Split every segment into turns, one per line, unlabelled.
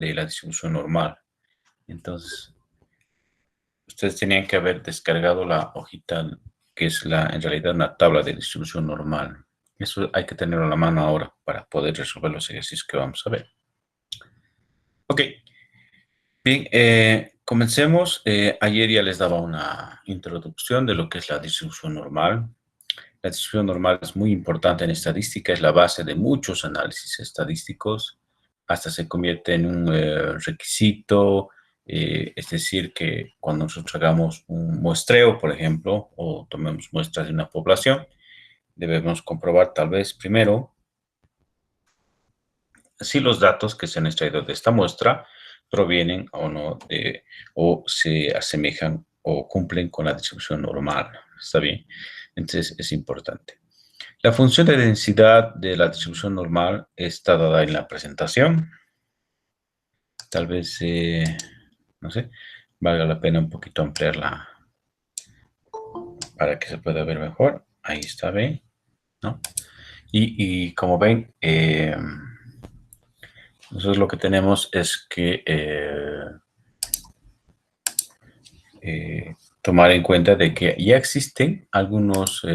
de la distribución normal. Entonces, ustedes tenían que haber descargado la hojita que es en realidad una tabla de distribución normal. Eso hay que tenerlo a la mano ahora para poder resolver los ejercicios que vamos a ver. Ok. Bien, comencemos. Ayer ya les daba una introducción de lo que es la distribución normal. La distribución normal es muy importante en estadística, es la base de muchos análisis estadísticos, hasta se convierte en un requisito, es decir, que cuando nosotros hagamos un muestreo, por ejemplo, o tomemos muestras de una población, debemos comprobar tal vez primero si los datos que se han extraído de esta muestra provienen o no o se asemejan o cumplen con la distribución normal. ¿Está bien? Entonces es importante. La función de densidad de la distribución normal está dada en la presentación. Tal vez, no sé, valga la pena un poquito ampliarla para que se pueda ver mejor. Ahí está, ¿ven? ¿No? Y como ven, nosotros lo que tenemos es que tomar en cuenta de que ya existen algunos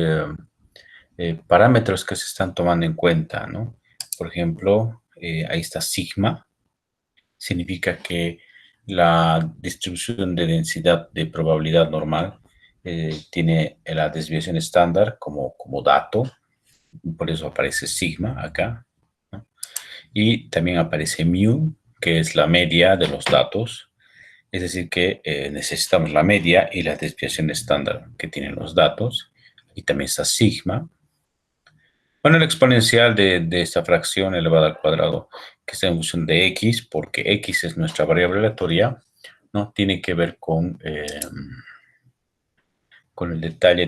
parámetros que se están tomando en cuenta, ¿no? Por ejemplo, ahí está sigma. Significa que la distribución de densidad de probabilidad normal tiene la desviación estándar como dato. Por eso aparece sigma acá, ¿no? Y también aparece mu, que es la media de los datos. Es decir, que necesitamos la media y la desviación estándar que tienen los datos. Y también está sigma. Bueno, el exponencial de esta fracción elevada al cuadrado, que está en función de x, porque x es nuestra variable aleatoria, ¿no? Tiene que ver con el detalle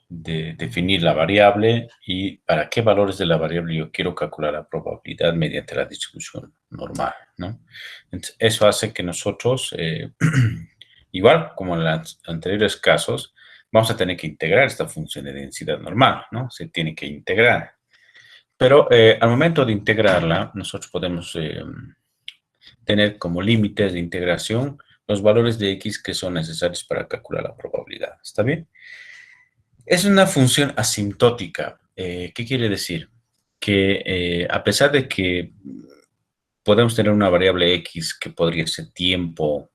de definir la variable y para qué valores de la variable yo quiero calcular la probabilidad mediante la distribución normal, ¿no? Entonces, eso hace que nosotros, igual como en los anteriores casos, vamos a tener que integrar esta función de densidad normal, ¿no? Se tiene que integrar. Pero al momento de integrarla, nosotros podemos tener como límites de integración los valores de x que son necesarios para calcular la probabilidad. ¿Está bien? Es una función asintótica. ¿Qué quiere decir? Que a pesar de que podemos tener una variable x que podría ser tiempo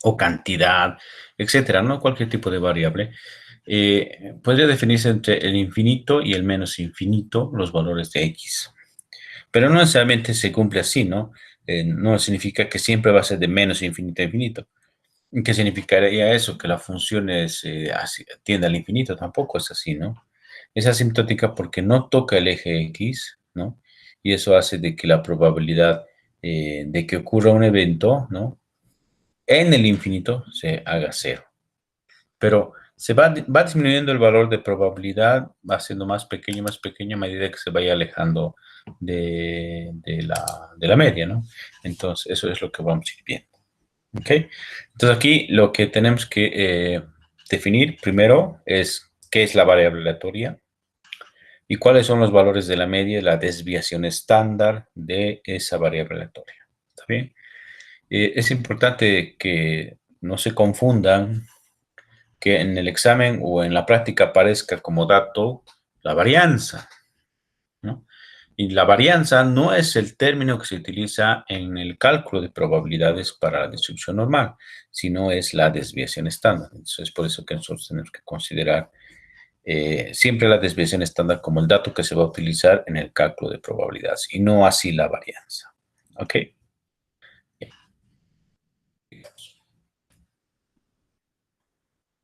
o cantidad, etcétera, ¿no? Cualquier tipo de variable, podría definirse entre el infinito y el menos infinito los valores de x. Pero no necesariamente se cumple así, ¿no? No significa que siempre va a ser de menos infinito a infinito. ¿Qué significaría eso? Que la función tiende al infinito. Tampoco es así, ¿no? Es asintótica porque no toca el eje x, ¿no? Y eso hace de que la probabilidad de que ocurra un evento, ¿no? En el infinito se haga cero. Pero se va disminuyendo el valor de probabilidad, va siendo más pequeño a medida que se vaya alejando de la media, ¿no? Entonces, eso es lo que vamos a ir viendo. ¿Ok? Entonces, aquí lo que tenemos que definir primero es qué es la variable aleatoria y cuáles son los valores de la media y la desviación estándar de esa variable aleatoria. ¿Está bien? Es importante que no se confundan que en el examen o en la práctica aparezca como dato la varianza, ¿no? Y la varianza no es el término que se utiliza en el cálculo de probabilidades para la distribución normal, sino es la desviación estándar. Entonces, es por eso que nosotros tenemos que considerar siempre la desviación estándar como el dato que se va a utilizar en el cálculo de probabilidades y no así la varianza. ¿Ok?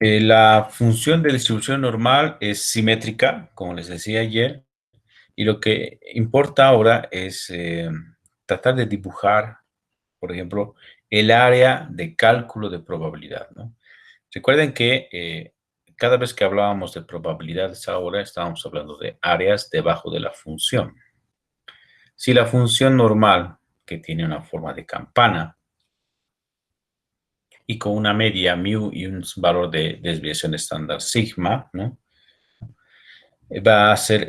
La función de distribución normal es simétrica, como les decía ayer, y lo que importa ahora es tratar de dibujar, por ejemplo, el área de cálculo de probabilidad, ¿no? Recuerden que cada vez que hablábamos de probabilidades ahora, estábamos hablando de áreas debajo de la función. Si la función normal, que tiene una forma de campana, y con una media mu y un valor de desviación estándar sigma, ¿no? Va a ser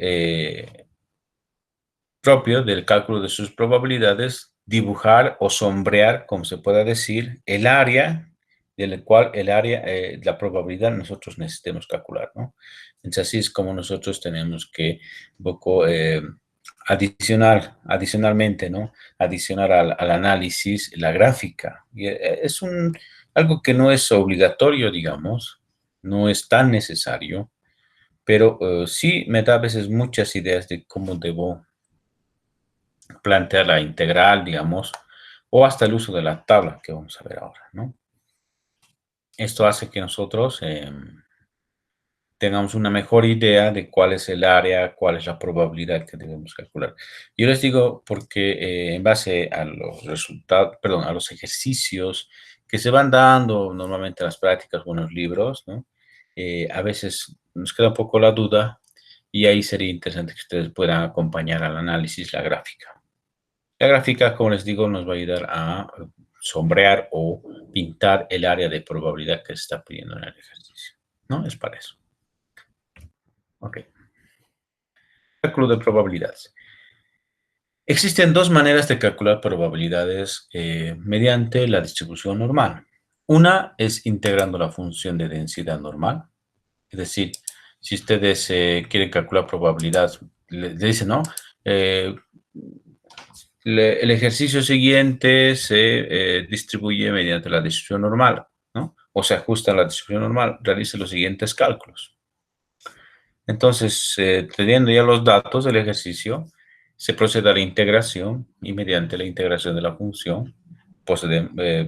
propio del cálculo de sus probabilidades dibujar o sombrear, como se pueda decir, el área del cual la probabilidad nosotros necesitemos calcular, ¿no? Entonces, así es como nosotros tenemos que un poco adicionalmente, ¿no? Adicionar al análisis la gráfica. Y es algo que no es obligatorio, digamos, no es tan necesario, pero sí me da a veces muchas ideas de cómo debo plantear la integral, digamos, o hasta el uso de la tabla que vamos a ver ahora, ¿no? Esto hace que nosotros tengamos una mejor idea de cuál es el área, cuál es la probabilidad que debemos calcular. Yo les digo porque en base a los resultados, perdón, a los ejercicios que se van dando normalmente en las prácticas o en los libros, ¿no? A veces nos queda un poco la duda y ahí sería interesante que ustedes puedan acompañar al análisis la gráfica. La gráfica, como les digo, nos va a ayudar a sombrear o pintar el área de probabilidad que se está pidiendo en el ejercicio, ¿no? Es para eso. Ok. Cálculo de probabilidades. Existen dos maneras de calcular probabilidades mediante la distribución normal. Una es integrando la función de densidad normal. Es decir, si ustedes quieren calcular probabilidades, le dicen, ¿no? El ejercicio siguiente se distribuye mediante la distribución normal, ¿no? O se ajusta a la distribución normal. Realice los siguientes cálculos. Entonces, teniendo ya los datos del ejercicio, se procede a la integración y mediante la integración de la función, pues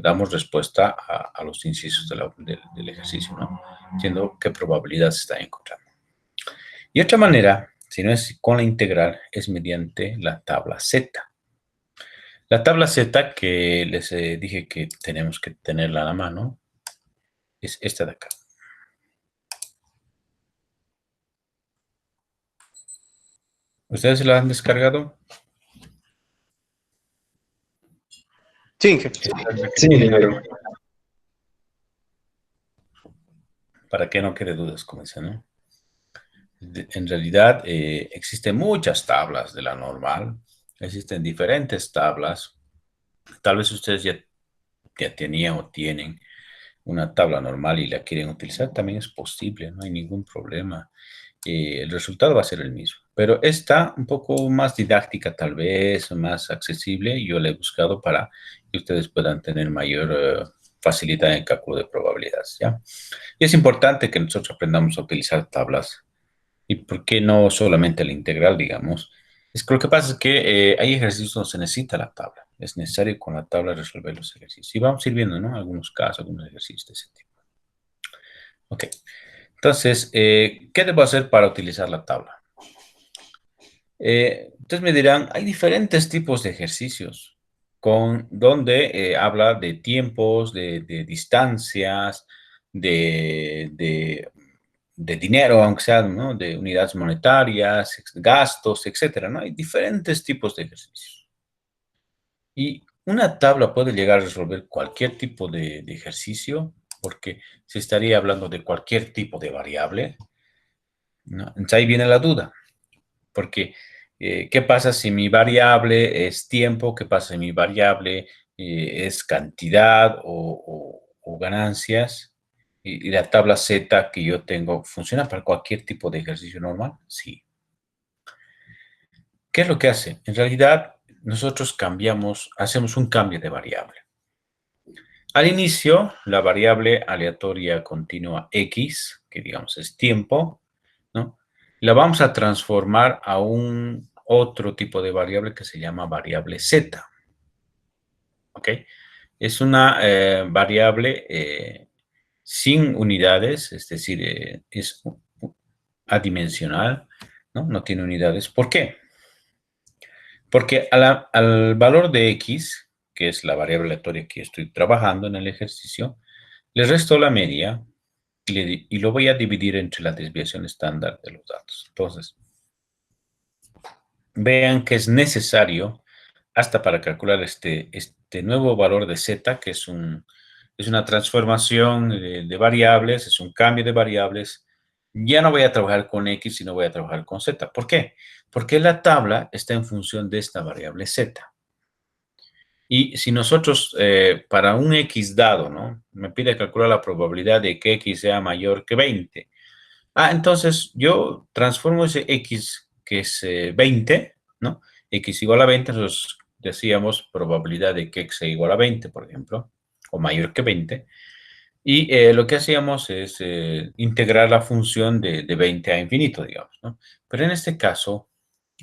damos respuesta a los incisos del ejercicio, ¿no? Siendo qué probabilidad se está encontrando. Y otra manera, si no es con la integral, es mediante la tabla Z. La tabla Z que les dije que tenemos que tenerla a la mano es esta de acá. ¿Ustedes se la han descargado?
Sí, sí, claro.
Para que no quede dudas, como dice, ¿no? En realidad, existen muchas tablas de la normal. Existen diferentes tablas. Tal vez ustedes ya tenían o tienen una tabla normal y la quieren utilizar. También es posible, no hay ningún problema. El resultado va a ser el mismo. Pero esta, un poco más didáctica tal vez, más accesible, yo la he buscado para que ustedes puedan tener mayor facilidad en el cálculo de probabilidades, ¿ya? Y es importante que nosotros aprendamos a utilizar tablas. ¿Y por qué no solamente la integral, digamos? Es que lo que pasa es que hay ejercicios donde se necesita la tabla. Es necesario con la tabla resolver los ejercicios. Y vamos a ir viendo, ¿no? Algunos casos, algunos ejercicios de ese tipo. Ok. Entonces, ¿qué debo hacer para utilizar la tabla? Entonces me dirán, hay diferentes tipos de ejercicios donde habla de tiempos, de distancias, de dinero, aunque sea, ¿no? De unidades monetarias, gastos, etcétera, ¿no? Hay diferentes tipos de ejercicios. Y una tabla puede llegar a resolver cualquier tipo de ejercicio, porque se estaría hablando de cualquier tipo de variable, ¿no? Entonces ahí viene la duda, porque ¿qué pasa si mi variable es tiempo? ¿Qué pasa si mi variable es cantidad o ganancias? Y la tabla Z que yo tengo, ¿funciona para cualquier tipo de ejercicio normal? Sí. ¿Qué es lo que hace? En realidad, nosotros hacemos un cambio de variable. Al inicio, la variable aleatoria continua X, que digamos es tiempo, ¿no? La vamos a transformar a un otro tipo de variable que se llama variable Z. ¿Ok? Es una variable sin unidades, es decir, es adimensional, ¿no? No tiene unidades. ¿Por qué? Porque al valor de X, que es la variable aleatoria que estoy trabajando en el ejercicio, le resto la media y lo voy a dividir entre la desviación estándar de los datos. Entonces, vean que es necesario, hasta para calcular este nuevo valor de Z, que es una transformación de variables, es un cambio de variables, Ya no voy a trabajar con X, sino voy a trabajar con Z. ¿Por qué? Porque la tabla está en función de esta variable Z. Y si nosotros, para un X dado, ¿no? Me pide calcular la probabilidad de que X sea mayor que 20. Entonces yo transformo ese X que es 20, ¿no? X igual a 20, entonces decíamos probabilidad de que X sea igual a 20, por ejemplo, o mayor que 20. Y lo que hacíamos es integrar la función de 20 a infinito, digamos, ¿no? Pero en este caso,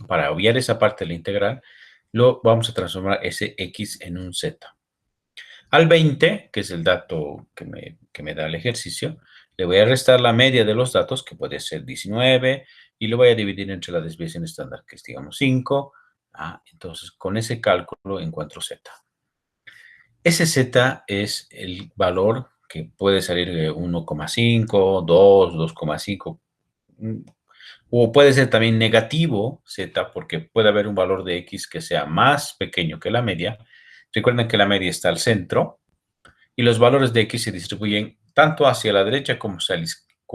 para obviar esa parte de la integral, lo vamos a transformar ese X en un Z. Al 20, que es el dato que me da el ejercicio, le voy a restar la media de los datos, que puede ser 19, y lo voy a dividir entre la desviación estándar, que es, digamos, 5. Entonces, con ese cálculo encuentro Z. Ese Z es el valor que puede salir de 1,5, 2, 2,5, o puede ser también negativo Z, porque puede haber un valor de X que sea más pequeño que la media. Recuerden que la media está al centro, y los valores de X se distribuyen tanto hacia la derecha como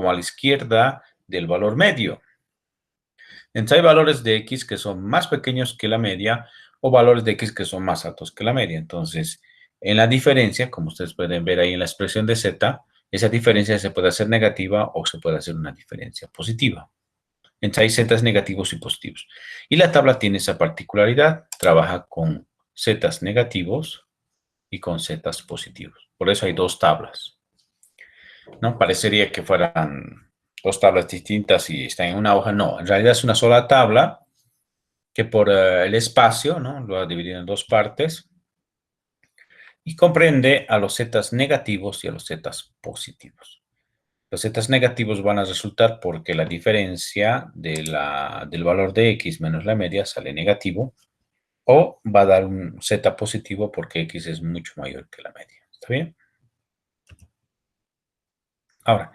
a la izquierda del valor medio. Entonces hay valores de X que son más pequeños que la media o valores de X que son más altos que la media. Entonces, en la diferencia, como ustedes pueden ver ahí en la expresión de Z, esa diferencia se puede hacer negativa o se puede hacer una diferencia positiva. Entonces hay zetas negativos y positivos. Y la tabla tiene esa particularidad, trabaja con zetas negativos y con zetas positivos. Por eso hay dos tablas, ¿no? Parecería que fueran dos tablas distintas y están en una hoja. No, en realidad es una sola tabla que por el espacio, ¿no? Lo ha dividido en dos partes y comprende a los zetas negativos y a los zetas positivos. Los zetas negativos van a resultar porque la diferencia del valor de X menos la media sale negativo, o va a dar un Z positivo porque X es mucho mayor que la media. ¿Está bien? Ahora,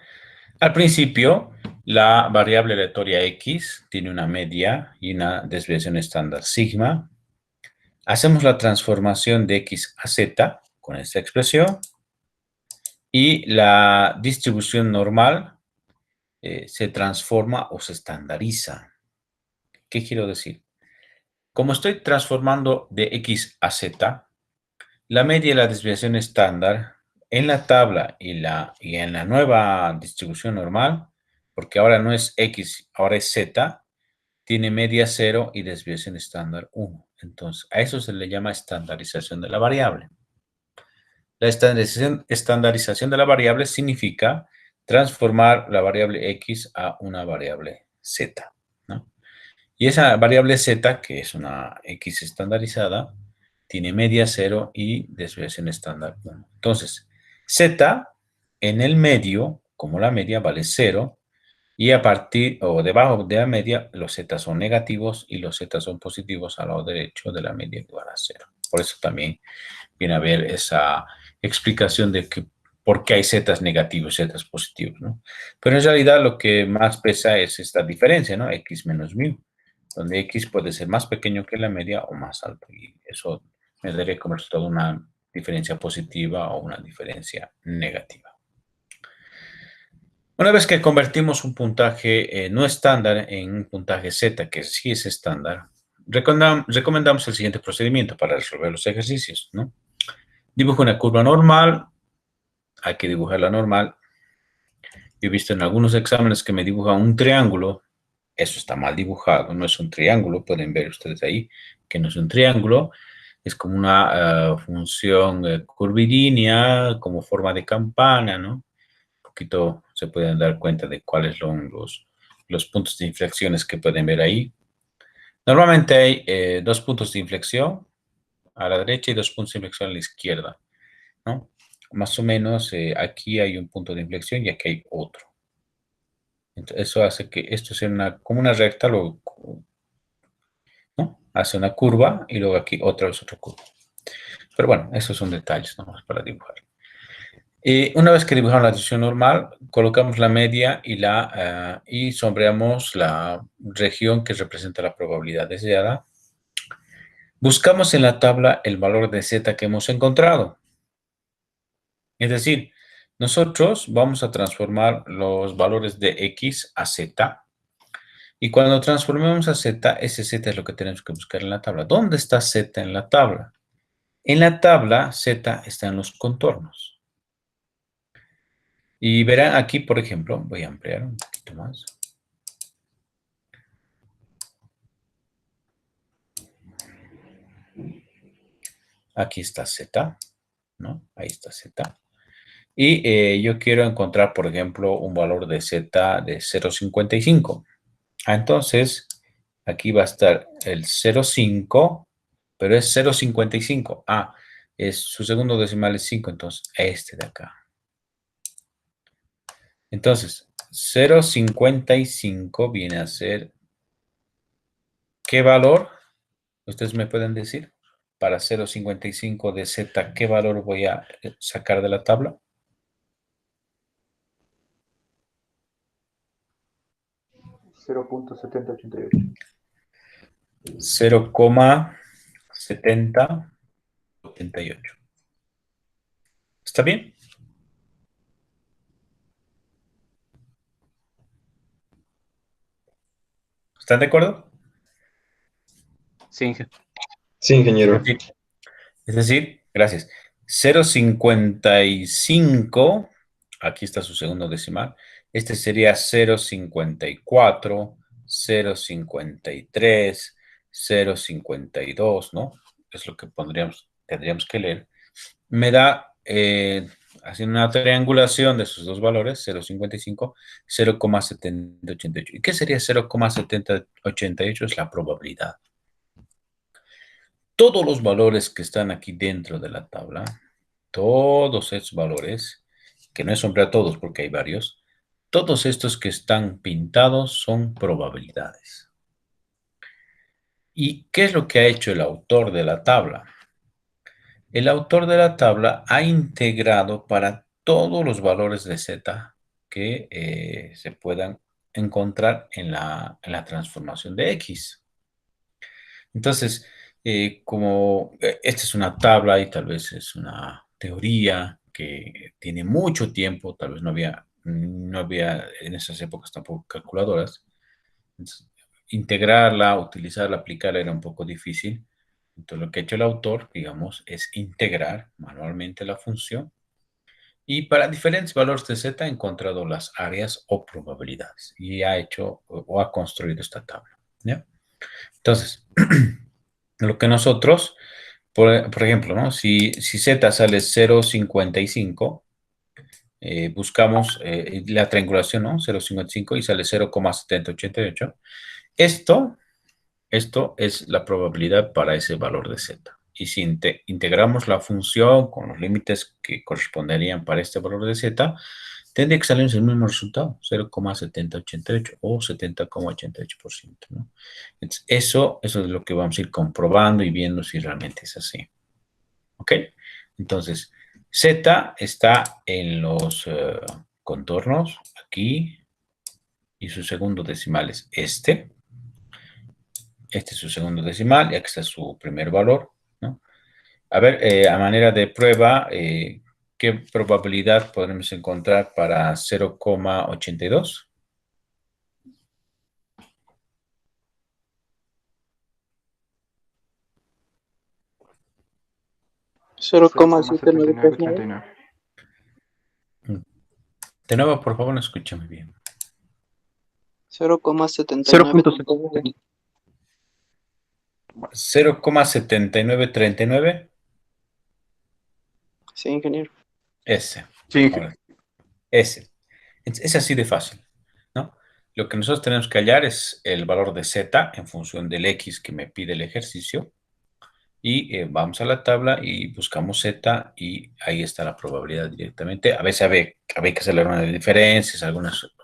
al principio, la variable aleatoria X tiene una media y una desviación estándar sigma. Hacemos la transformación de X a Z con esta expresión y la distribución normal se transforma o se estandariza. ¿Qué quiero decir? Como estoy transformando de X a Z, la media y la desviación estándar en la tabla y en la nueva distribución normal, porque ahora no es X, ahora es Z, tiene media 0 y desviación estándar 1. Entonces, a eso se le llama estandarización de la variable. La estandarización de la variable significa transformar la variable X a una variable Z, ¿no? Y esa variable Z, que es una X estandarizada, tiene media 0 y desviación estándar 1. Entonces, Z en el medio, como la media, vale 0. Y a partir o debajo de la media, los Z son negativos y los Z son positivos al lado derecho de la media igual a 0. Por eso también viene a ver esa explicación de que por qué hay zetas negativos y zetas positivos, ¿no? Pero en realidad lo que más pesa es esta diferencia, ¿no? X menos mu, donde X puede ser más pequeño que la media o más alto. Y eso me daría como resultado una diferencia positiva o una diferencia negativa. Una vez que convertimos un puntaje no estándar en un puntaje Z, que sí es estándar, recomendamos el siguiente procedimiento para resolver los ejercicios, ¿no? Dibujo una curva normal, hay que dibujarla normal. Yo he visto en algunos exámenes que me dibujan un triángulo, eso está mal dibujado, no es un triángulo, pueden ver ustedes ahí que no es un triángulo, es como una función curvilínea, como forma de campana, ¿no? Un poquito se pueden dar cuenta de cuáles son los puntos de inflexiones que pueden ver ahí. Normalmente hay dos puntos de inflexión a la derecha y dos puntos de inflexión a la izquierda, ¿no? Más o menos aquí hay un punto de inflexión y aquí hay otro. Entonces, eso hace que esto sea como una recta, luego, ¿no? Hace una curva y luego aquí otra vez otra curva. Pero bueno, esos son detalles nomás para dibujar. Una vez que dibujamos la distribución normal, colocamos la media y sombreamos la región que representa la probabilidad deseada. Buscamos en la tabla el valor de Z que hemos encontrado. Es decir, Nosotros vamos a transformar los valores de x a z. Y cuando transformemos a z, ese z es lo que tenemos que buscar en la tabla. ¿Dónde está z en la tabla? En la tabla, z está en los contornos. Y verán aquí, por ejemplo, voy a ampliar un poquito más. Aquí está z, ¿no? Ahí está z. Y yo quiero encontrar, por ejemplo, un valor de z de 0,55. Entonces, aquí va a estar el 0,5, pero es 0,55. Su segundo decimal es 5, entonces este de acá. Entonces, 0,55 viene a ser, ¿qué valor? Ustedes me pueden decir, para 0,55 de z, ¿qué valor voy a sacar de la tabla?
0.7088.
0,7088. ¿Está bien? ¿Están de acuerdo?
Sí, Inge.
Sí, ingeniero.
Es decir, gracias. 0,55, aquí está su segundo decimal. Este sería 0,54, 0,53, 0,52, ¿no? Es lo que tendríamos que leer. Me da, haciendo una triangulación de esos dos valores, 0,55, 0,7088. ¿Y qué sería 0,7088? Es la probabilidad. Todos los valores que están aquí dentro de la tabla, todos estos valores, que no es sombrear todos porque hay varios, todos estos que están pintados son probabilidades. ¿Y qué es lo que ha hecho el autor de la tabla? El autor de la tabla ha integrado para todos los valores de z que se puedan encontrar en la transformación de x. Entonces, como esta es una tabla y tal vez es una teoría que tiene mucho tiempo, tal vez no había en esas épocas tampoco calculadoras. Entonces, integrarla, utilizarla, aplicarla era un poco difícil. Entonces, lo que ha hecho el autor, digamos, es integrar manualmente la función y para diferentes valores de z ha encontrado las áreas o probabilidades y ha hecho o ha construido esta tabla, ¿ya? Entonces, lo que nosotros, por ejemplo, ¿no? Si z sale 0,55, buscamos la triangulación, ¿no? 0,55 y sale 0,7088. Esto es la probabilidad para ese valor de z. Y si integramos la función con los límites que corresponderían para este valor de z, tendría que salirnos el mismo resultado, 0,7088 o 70,88%, ¿no? Entonces, eso es lo que vamos a ir comprobando y viendo si realmente es así. ¿Ok? Entonces, z está en los contornos, aquí, y su segundo decimal es este. Este es su segundo decimal y aquí está su primer valor, ¿no? A ver, a manera de prueba, ¿qué probabilidad podremos encontrar para 0,82?
Cero coma
0,7939.
De nuevo, por favor, no escúchame bien.
0,79.
0,7939.
Sí, ingeniero.
Ese.
Sí,
Ahora, ese. Es así de fácil, ¿no? Lo que nosotros tenemos que hallar es el valor de z en función del x que me pide el ejercicio. Y vamos a la tabla y buscamos z y ahí está la probabilidad directamente. A veces había que hacer algunas diferencias, algunos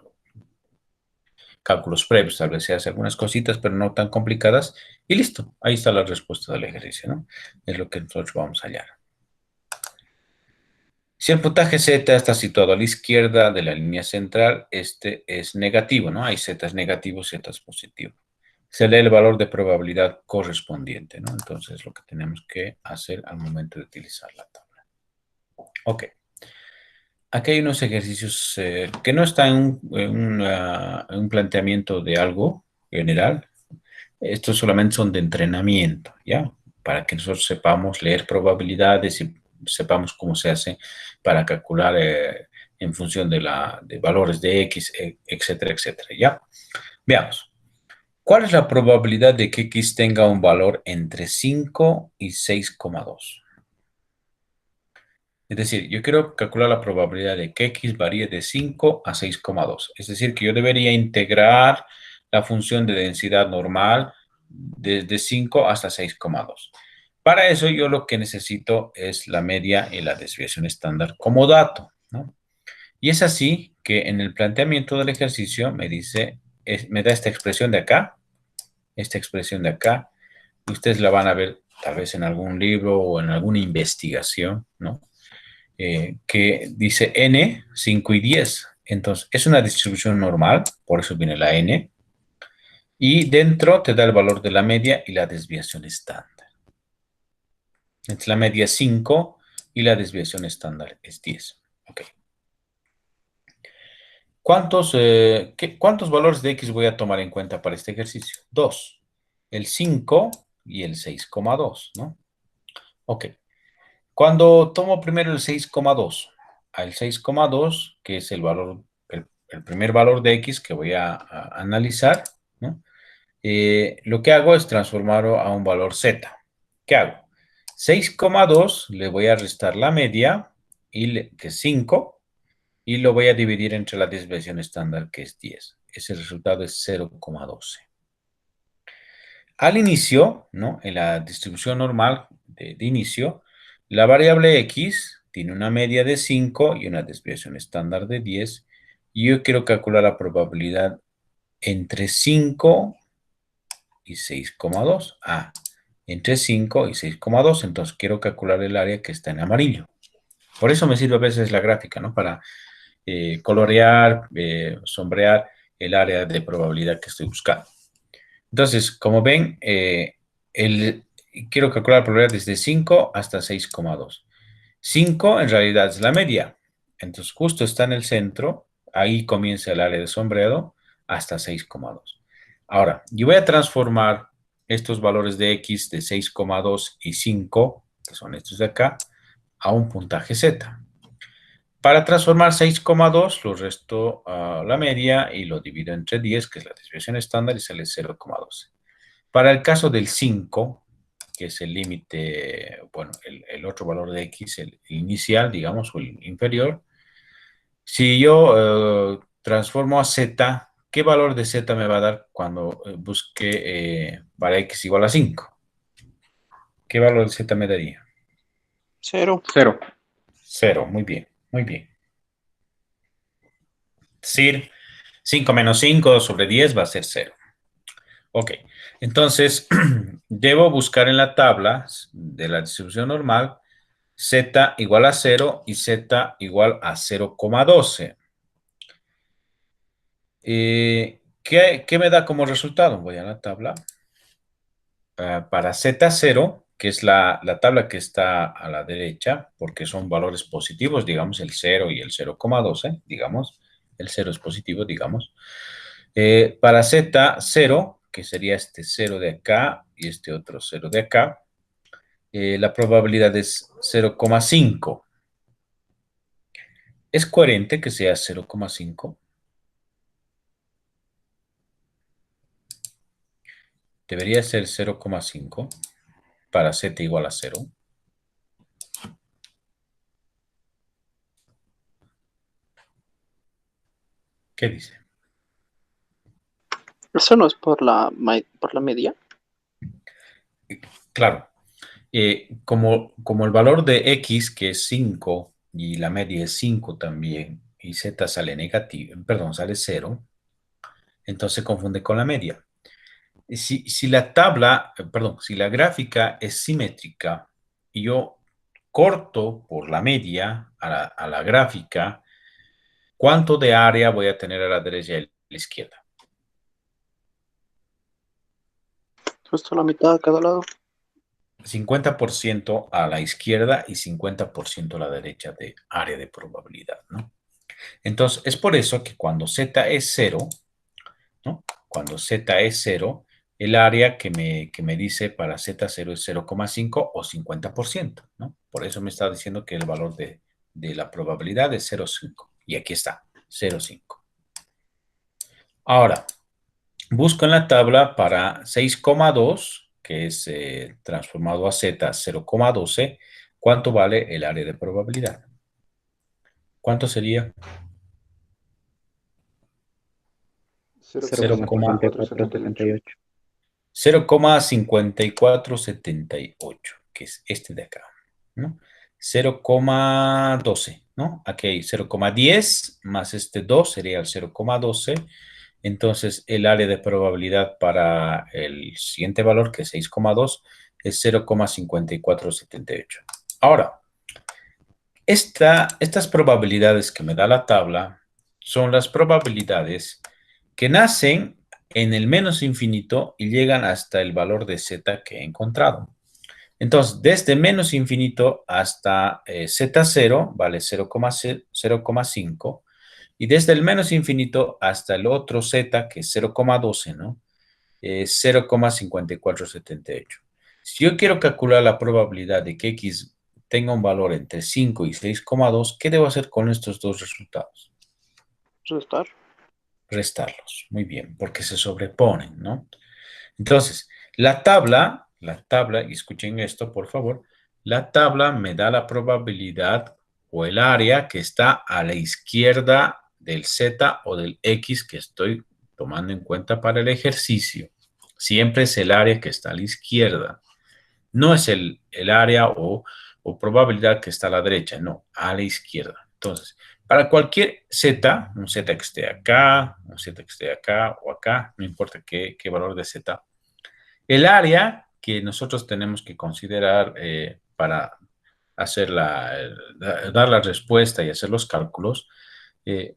cálculos previos, tal vez se hace algunas cositas, pero no tan complicadas. Y listo, ahí está la respuesta del ejercicio, ¿no? Es lo que nosotros vamos a hallar. Si el puntaje z está situado a la izquierda de la línea central, este es negativo, ¿no? Hay z es negativo, z es positivo. Se lee el valor de probabilidad correspondiente, ¿no? Entonces, es lo que tenemos que hacer al momento de utilizar la tabla. Ok. aquí hay unos ejercicios que no están en un planteamiento de algo general. Estos solamente son de entrenamiento, ¿ya? Para que nosotros sepamos leer probabilidades y sepamos cómo se hace para calcular en función de valores de X, etcétera, etcétera, ¿ya? Veamos. ¿Cuál es la probabilidad de que X tenga un valor entre 5 y 6,2? Es decir, yo quiero calcular la probabilidad de que X varíe de 5 a 6,2. Es decir, que yo debería integrar la función de densidad normal desde 5 hasta 6,2. Para eso yo lo que necesito es la media y la desviación estándar como dato, ¿no? Y es así que en el planteamiento del ejercicio me dice, me da esta expresión de acá, ustedes la van a ver tal vez en algún libro o en alguna investigación, ¿no? Que dice n, 5 y 10. Entonces, es una distribución normal, por eso viene la n, y dentro te da el valor de la media y la desviación estándar. Entonces, la media es 5 y la desviación estándar es 10. Ok. ¿Cuántos valores de x voy a tomar en cuenta para este ejercicio? 2. El 5 y el 6,2, ¿no? Ok. Cuando tomo primero el 6,2, al 6,2, que es el valor, el primer valor de x que voy a analizar, ¿no? Lo que hago es transformarlo a un valor z. ¿Qué hago? 6,2 le voy a restar la media, que es 5, y lo voy a dividir entre la desviación estándar, que es 10. Ese resultado es 0,12. Al inicio, ¿no? En la distribución normal de inicio, la variable x tiene una media de 5 y una desviación estándar de 10. Y yo quiero calcular la probabilidad entre 5 y 6,2. Entre 5 y 6,2. Entonces quiero calcular el área que está en amarillo. Por eso me sirve a veces la gráfica, ¿no? Para colorear, sombrear el área de probabilidad que estoy buscando. Entonces, como ven, quiero calcular la probabilidad desde 5 hasta 6,2. 5 en realidad es la media. Entonces, justo está en el centro. Ahí comienza el área de sombreado hasta 6,2. Ahora, yo voy a transformar estos valores de x de 6,2 y 5, que son estos de acá, a un puntaje z. Para transformar 6,2 lo resto a la media y lo divido entre 10, que es la desviación estándar, y sale 0,12. Para el caso del 5, que es el límite, bueno, el otro valor de x, el inicial, digamos, o el inferior, si yo transformo a z, ¿qué valor de z me va a dar cuando busque para x igual a 5? ¿Qué valor de z me daría?
0.
0.
0, muy bien, muy bien. Es decir, 5 menos 5 sobre 10 va a ser 0. Ok, entonces debo buscar en la tabla de la distribución normal z igual a 0 y z igual a 0,12. ¿Qué me da como resultado? Voy a la tabla. Para z0, que es la tabla que está a la derecha, porque son valores positivos, digamos, el 0 y el 0,12, digamos, el 0 es positivo, digamos. Para z0, que sería este 0 de acá y este otro 0 de acá, la probabilidad es 0,5. ¿Es coherente que sea 0,5? Debería ser 0,5 para z igual a 0. ¿Qué dice?
Eso no es por la media.
Claro, como el valor de x, que es 5, y la media es 5 también, y z sale negativo, perdón, sale 0, entonces se confunde con la media. Si la tabla, perdón, si la gráfica es simétrica y yo corto por la media a la gráfica, ¿cuánto de área voy a tener a la derecha y a la izquierda?
Justo la mitad a cada lado.
50% a la izquierda y 50% a la derecha de área de probabilidad, ¿no? Entonces, es por eso que cuando z es 0, ¿no? Cuando z es 0, el área que me dice para z0 es 0,5 o 50%, ¿no? Por eso me está diciendo que el valor de la probabilidad es 0,5. Y aquí está, 0,5. Ahora, busco en la tabla para 6,2, que es transformado a z 0,12, ¿cuánto vale el área de probabilidad? ¿Cuánto sería?
0,5478.
0,5478, que es este de acá, ¿no? 0,12, ¿no? Aquí hay 0,10 más este 2 sería el 0,12. Entonces, el área de probabilidad para el siguiente valor, que es 6,2, es 0,5478. Ahora, estas probabilidades que me da la tabla son las probabilidades que nacen en el menos infinito y llegan hasta el valor de z que he encontrado. Entonces, desde menos infinito hasta z0 vale 0,5 y desde el menos infinito hasta el otro z, que es 0,12, ¿no? 0,5478. Si yo quiero calcular la probabilidad de que x tenga un valor entre 5 y 6,2, ¿qué debo hacer con estos dos resultados?
Restar.
Restarlos. Muy bien, porque se sobreponen, ¿no? Entonces, la tabla, y escuchen esto, por favor, la tabla me da la probabilidad o el área que está a la izquierda del z o del x que estoy tomando en cuenta para el ejercicio. Siempre es el área que está a la izquierda. No es el área o probabilidad que está a la derecha, no, a la izquierda. Entonces, para cualquier z, un z que esté acá, un z que esté acá o acá, no importa qué valor de z, el área que nosotros tenemos que considerar para hacer dar la respuesta y hacer los cálculos, eh,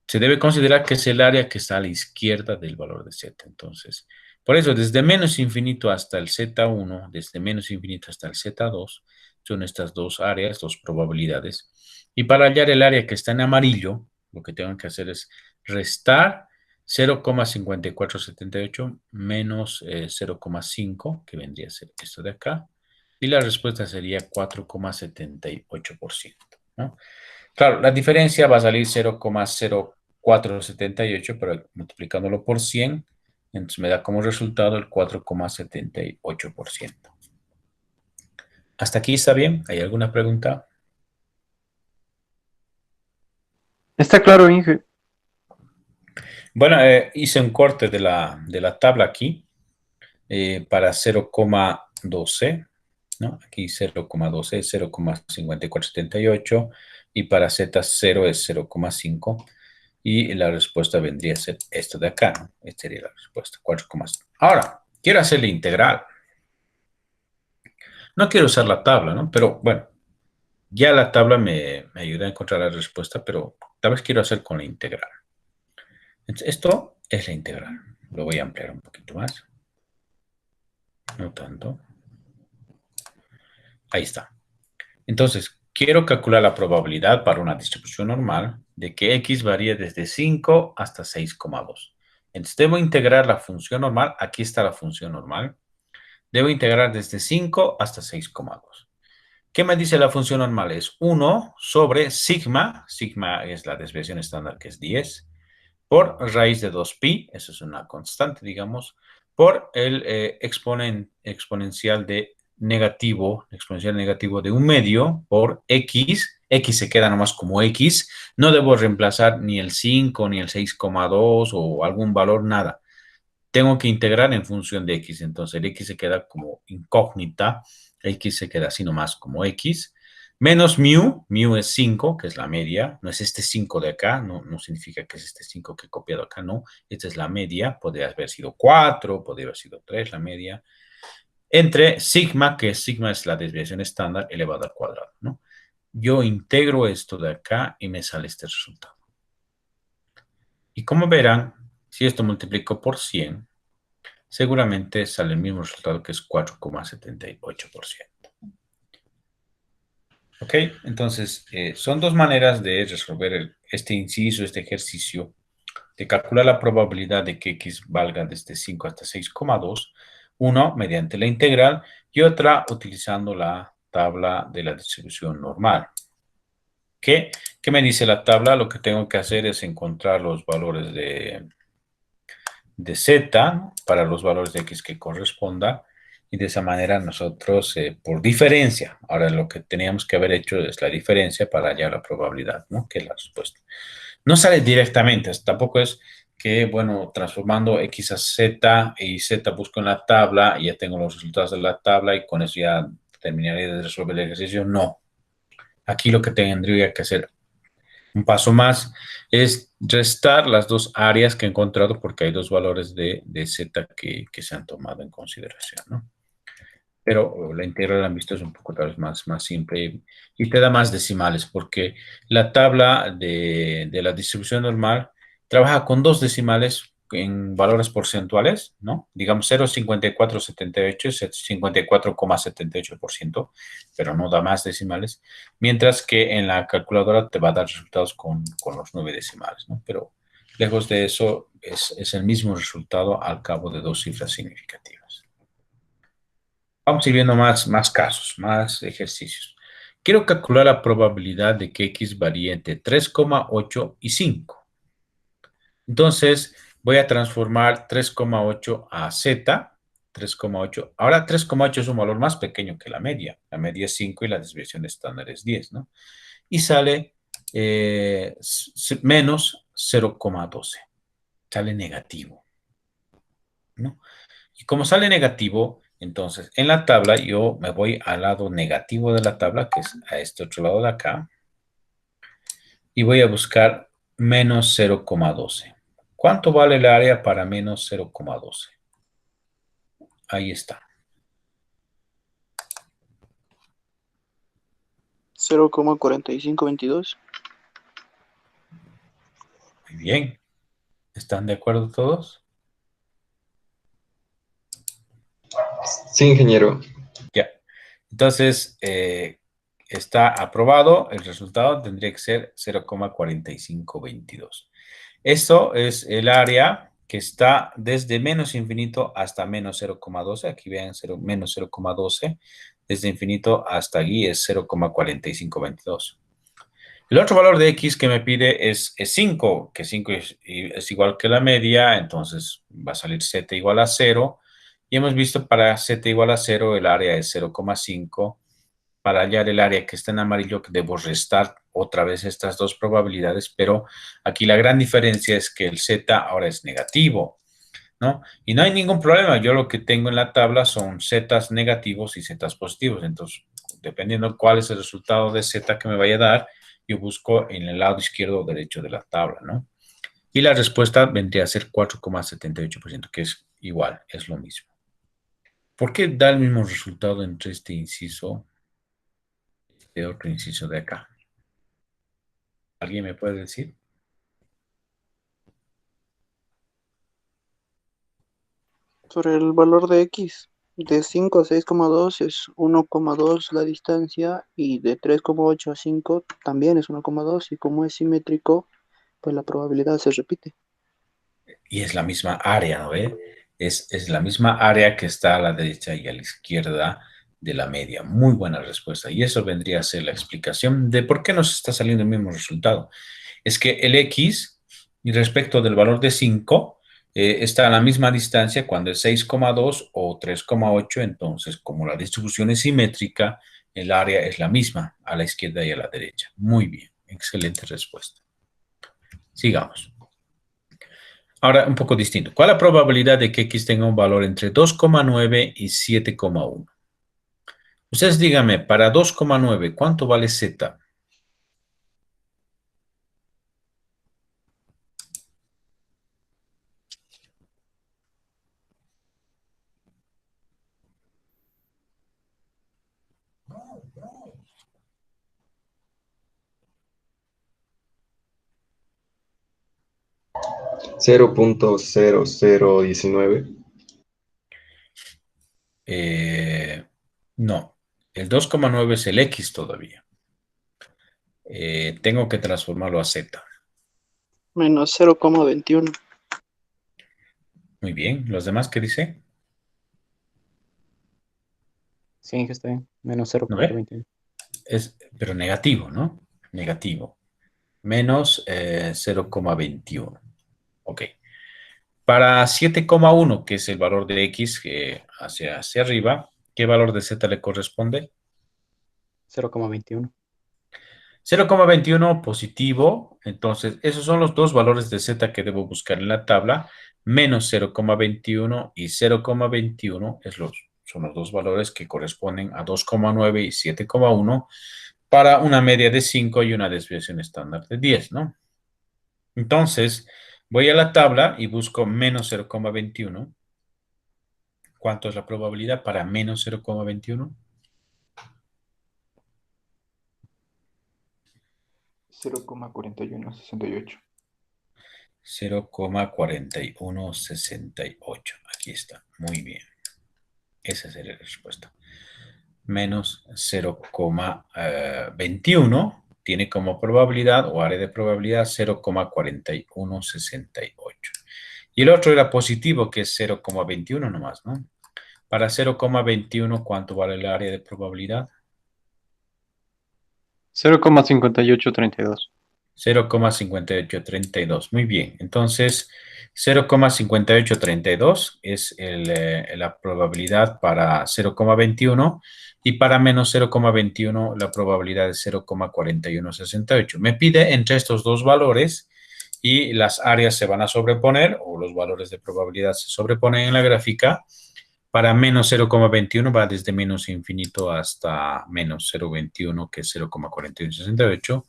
se debe considerar que es el área que está a la izquierda del valor de z. Entonces, por eso, desde menos infinito hasta el z1, desde menos infinito hasta el z2, son estas dos áreas, dos probabilidades. Y para hallar el área que está en amarillo, lo que tengo que hacer es restar 0,5478 menos 0,5, que vendría a ser esto de acá, y la respuesta sería 4,78%, ¿no? Claro, la diferencia va a salir 0,0478, pero multiplicándolo por 100, entonces me da como resultado el 4,78%. ¿Hasta aquí está bien? ¿Hay alguna pregunta?
Está claro, Inge.
Bueno, hice un corte de la tabla aquí para 0,12, ¿no? Aquí 0,12 es 0,5478 y para Z0 es 0,5 y la respuesta vendría a ser esto de acá, ¿no? Esta sería la respuesta, 4,5. Ahora, quiero hacer la integral. No quiero usar la tabla, ¿no? Pero bueno, ya la tabla me ayuda a encontrar la respuesta, pero tal vez quiero hacer con la integral. Entonces, esto es la integral. Lo voy a ampliar un poquito más. No tanto. Ahí está. Entonces, quiero calcular la probabilidad para una distribución normal de que x varíe desde 5 hasta 6,2. Entonces, debo integrar la función normal. Aquí está la función normal. Debo integrar desde 5 hasta 6,2. ¿Qué me dice la función normal? Es 1 sobre sigma. Sigma es la desviación estándar, que es 10, por raíz de 2pi. Eso es una constante, digamos, por el exponencial negativo de 1/2 por x. X se queda nomás como x. No debo reemplazar ni el 5, ni el 6,2 o algún valor, nada. Tengo que integrar en función de x. Entonces, el x se queda como incógnita. X se queda así nomás como x. Menos mu. Mu es 5, que es la media. No es este 5 de acá. No significa que es este 5 que he copiado acá, no. Esta es la media. Podría haber sido 4, podría haber sido 3 la media. Entre sigma, que sigma es la desviación estándar, elevado al cuadrado, ¿no? Yo integro esto de acá y me sale este resultado. Y como verán, si esto multiplico por 100, seguramente sale el mismo resultado que es 4,78%. ¿Ok? Entonces, son dos maneras de resolver este inciso, este ejercicio, de calcular la probabilidad de que x valga desde 5 hasta 6,2, uno mediante la integral y otra utilizando la tabla de la distribución normal. ¿Qué me dice la tabla? Lo que tengo que hacer es encontrar los valores de z para los valores de x que corresponda y de esa manera nosotros por diferencia, ahora lo que teníamos que haber hecho es la diferencia para hallar la probabilidad, ¿no? Que es la respuesta. No sale directamente, tampoco es que, bueno, transformando x a z y z busco en la tabla y ya tengo los resultados de la tabla y con eso ya terminaría de resolver el ejercicio. No. Aquí lo que tendría que hacer un paso más es restar las dos áreas que he encontrado porque hay dos valores de z que se han tomado en consideración, ¿no? Pero la integral han visto es un poco tal vez más simple y te da más decimales porque la tabla de la distribución normal trabaja con dos decimales en valores porcentuales, ¿no? Digamos 0,5478 es 54,78%, pero no da más decimales, mientras que en la calculadora te va a dar resultados con los 9 decimales, ¿no? Pero lejos de eso es el mismo resultado al cabo de dos cifras significativas. Vamos a ir viendo más casos, más ejercicios. Quiero calcular la probabilidad de que x varíe entre 3,8 y 5. Entonces, voy a transformar 3,8 a z, 3,8. Ahora 3,8 es un valor más pequeño que la media. La media es 5 y la desviación estándar es 10, ¿no? Y sale menos 0,12. Sale negativo, ¿no? Y como sale negativo, entonces en la tabla yo me voy al lado negativo de la tabla, que es a este otro lado de acá, y voy a buscar menos 0,12. ¿Cuánto vale el área para menos 0,12? Ahí está.
0,4522.
Muy bien. ¿Están de acuerdo todos?
Sí, ingeniero.
Ya. Entonces, está aprobado. El resultado tendría que ser 0,4522. Esto es el área que está desde menos infinito hasta menos 0,12. Aquí vean menos 0,12. Desde infinito hasta aquí es 0,4522. El otro valor de x que me pide es 5, que 5 es igual que la media, entonces va a salir z igual a 0. Y hemos visto para z igual a 0 el área es 0,5. Para hallar el área que está en amarillo debo restar otra vez estas dos probabilidades, pero aquí la gran diferencia es que el z ahora es negativo, ¿no? Y no hay ningún problema, yo lo que tengo en la tabla son zetas negativos y zetas positivos, entonces dependiendo cuál es el resultado de z que me vaya a dar, yo busco en el lado izquierdo o derecho de la tabla, ¿no? Y la respuesta vendría a ser 4,78%, que es igual, es lo mismo. ¿Por qué da el mismo resultado entre este inciso y este otro inciso de acá? ¿Alguien me puede decir?
Sobre el valor de x, de 5 a 6,2 es 1,2 la distancia y de 3,8 a 5 también es 1,2 y como es simétrico, pues la probabilidad se repite.
Y es la misma área, ¿no ve? Es la misma área que está a la derecha y a la izquierda de la media. Muy buena respuesta. Y eso vendría a ser la explicación de por qué nos está saliendo el mismo resultado. Es que el x, respecto del valor de 5, está a la misma distancia cuando es 6,2 o 3,8. Entonces, como la distribución es simétrica, el área es la misma a la izquierda y a la derecha. Muy bien. Excelente respuesta. Sigamos. Ahora, un poco distinto. ¿Cuál es la probabilidad de que x tenga un valor entre 2,9 y 7,1? Ustedes díganme, para 2,9, ¿cuánto vale z?
Cero punto cero cero 0.0019.
No, el 2,9 es el X todavía. Tengo que transformarlo a Z.
Menos 0,21.
Muy bien. ¿Los demás qué dice?
Sí, Inge, está bien. Menos
¿No ve?
0,21.
Pero negativo, ¿no? Negativo. Menos 0,21. Ok. Para 7,1, que es el valor de X hacia arriba, ¿qué valor de Z le corresponde?
0,21.
0,21 positivo. Entonces, esos son los dos valores de Z que debo buscar en la tabla. Menos 0,21 y 0,21 son los dos valores que corresponden a 2,9 y 7,1 para una media de 5 y una desviación estándar de 10, ¿no? Entonces, voy a la tabla y busco menos 0,21. ¿Cuánto es la probabilidad para menos 0,21?
0,4168.
0,4168. Aquí está. Muy bien. Esa sería la respuesta. Menos 0,21 tiene como probabilidad o área de probabilidad 0,4168. Y el otro era positivo, que es 0,21 nomás, ¿no? Para 0,21, ¿cuánto vale el área de probabilidad?
0,5832.
0,5832. Muy bien. Entonces, 0,5832 es la probabilidad para 0,21 y para menos 0,21 la probabilidad es 0,4168. Me pide entre estos dos valores y las áreas se van a sobreponer o los valores de probabilidad se sobreponen en la gráfica. Para menos 0,21 va desde menos infinito hasta menos 0,21, que es 0,4168.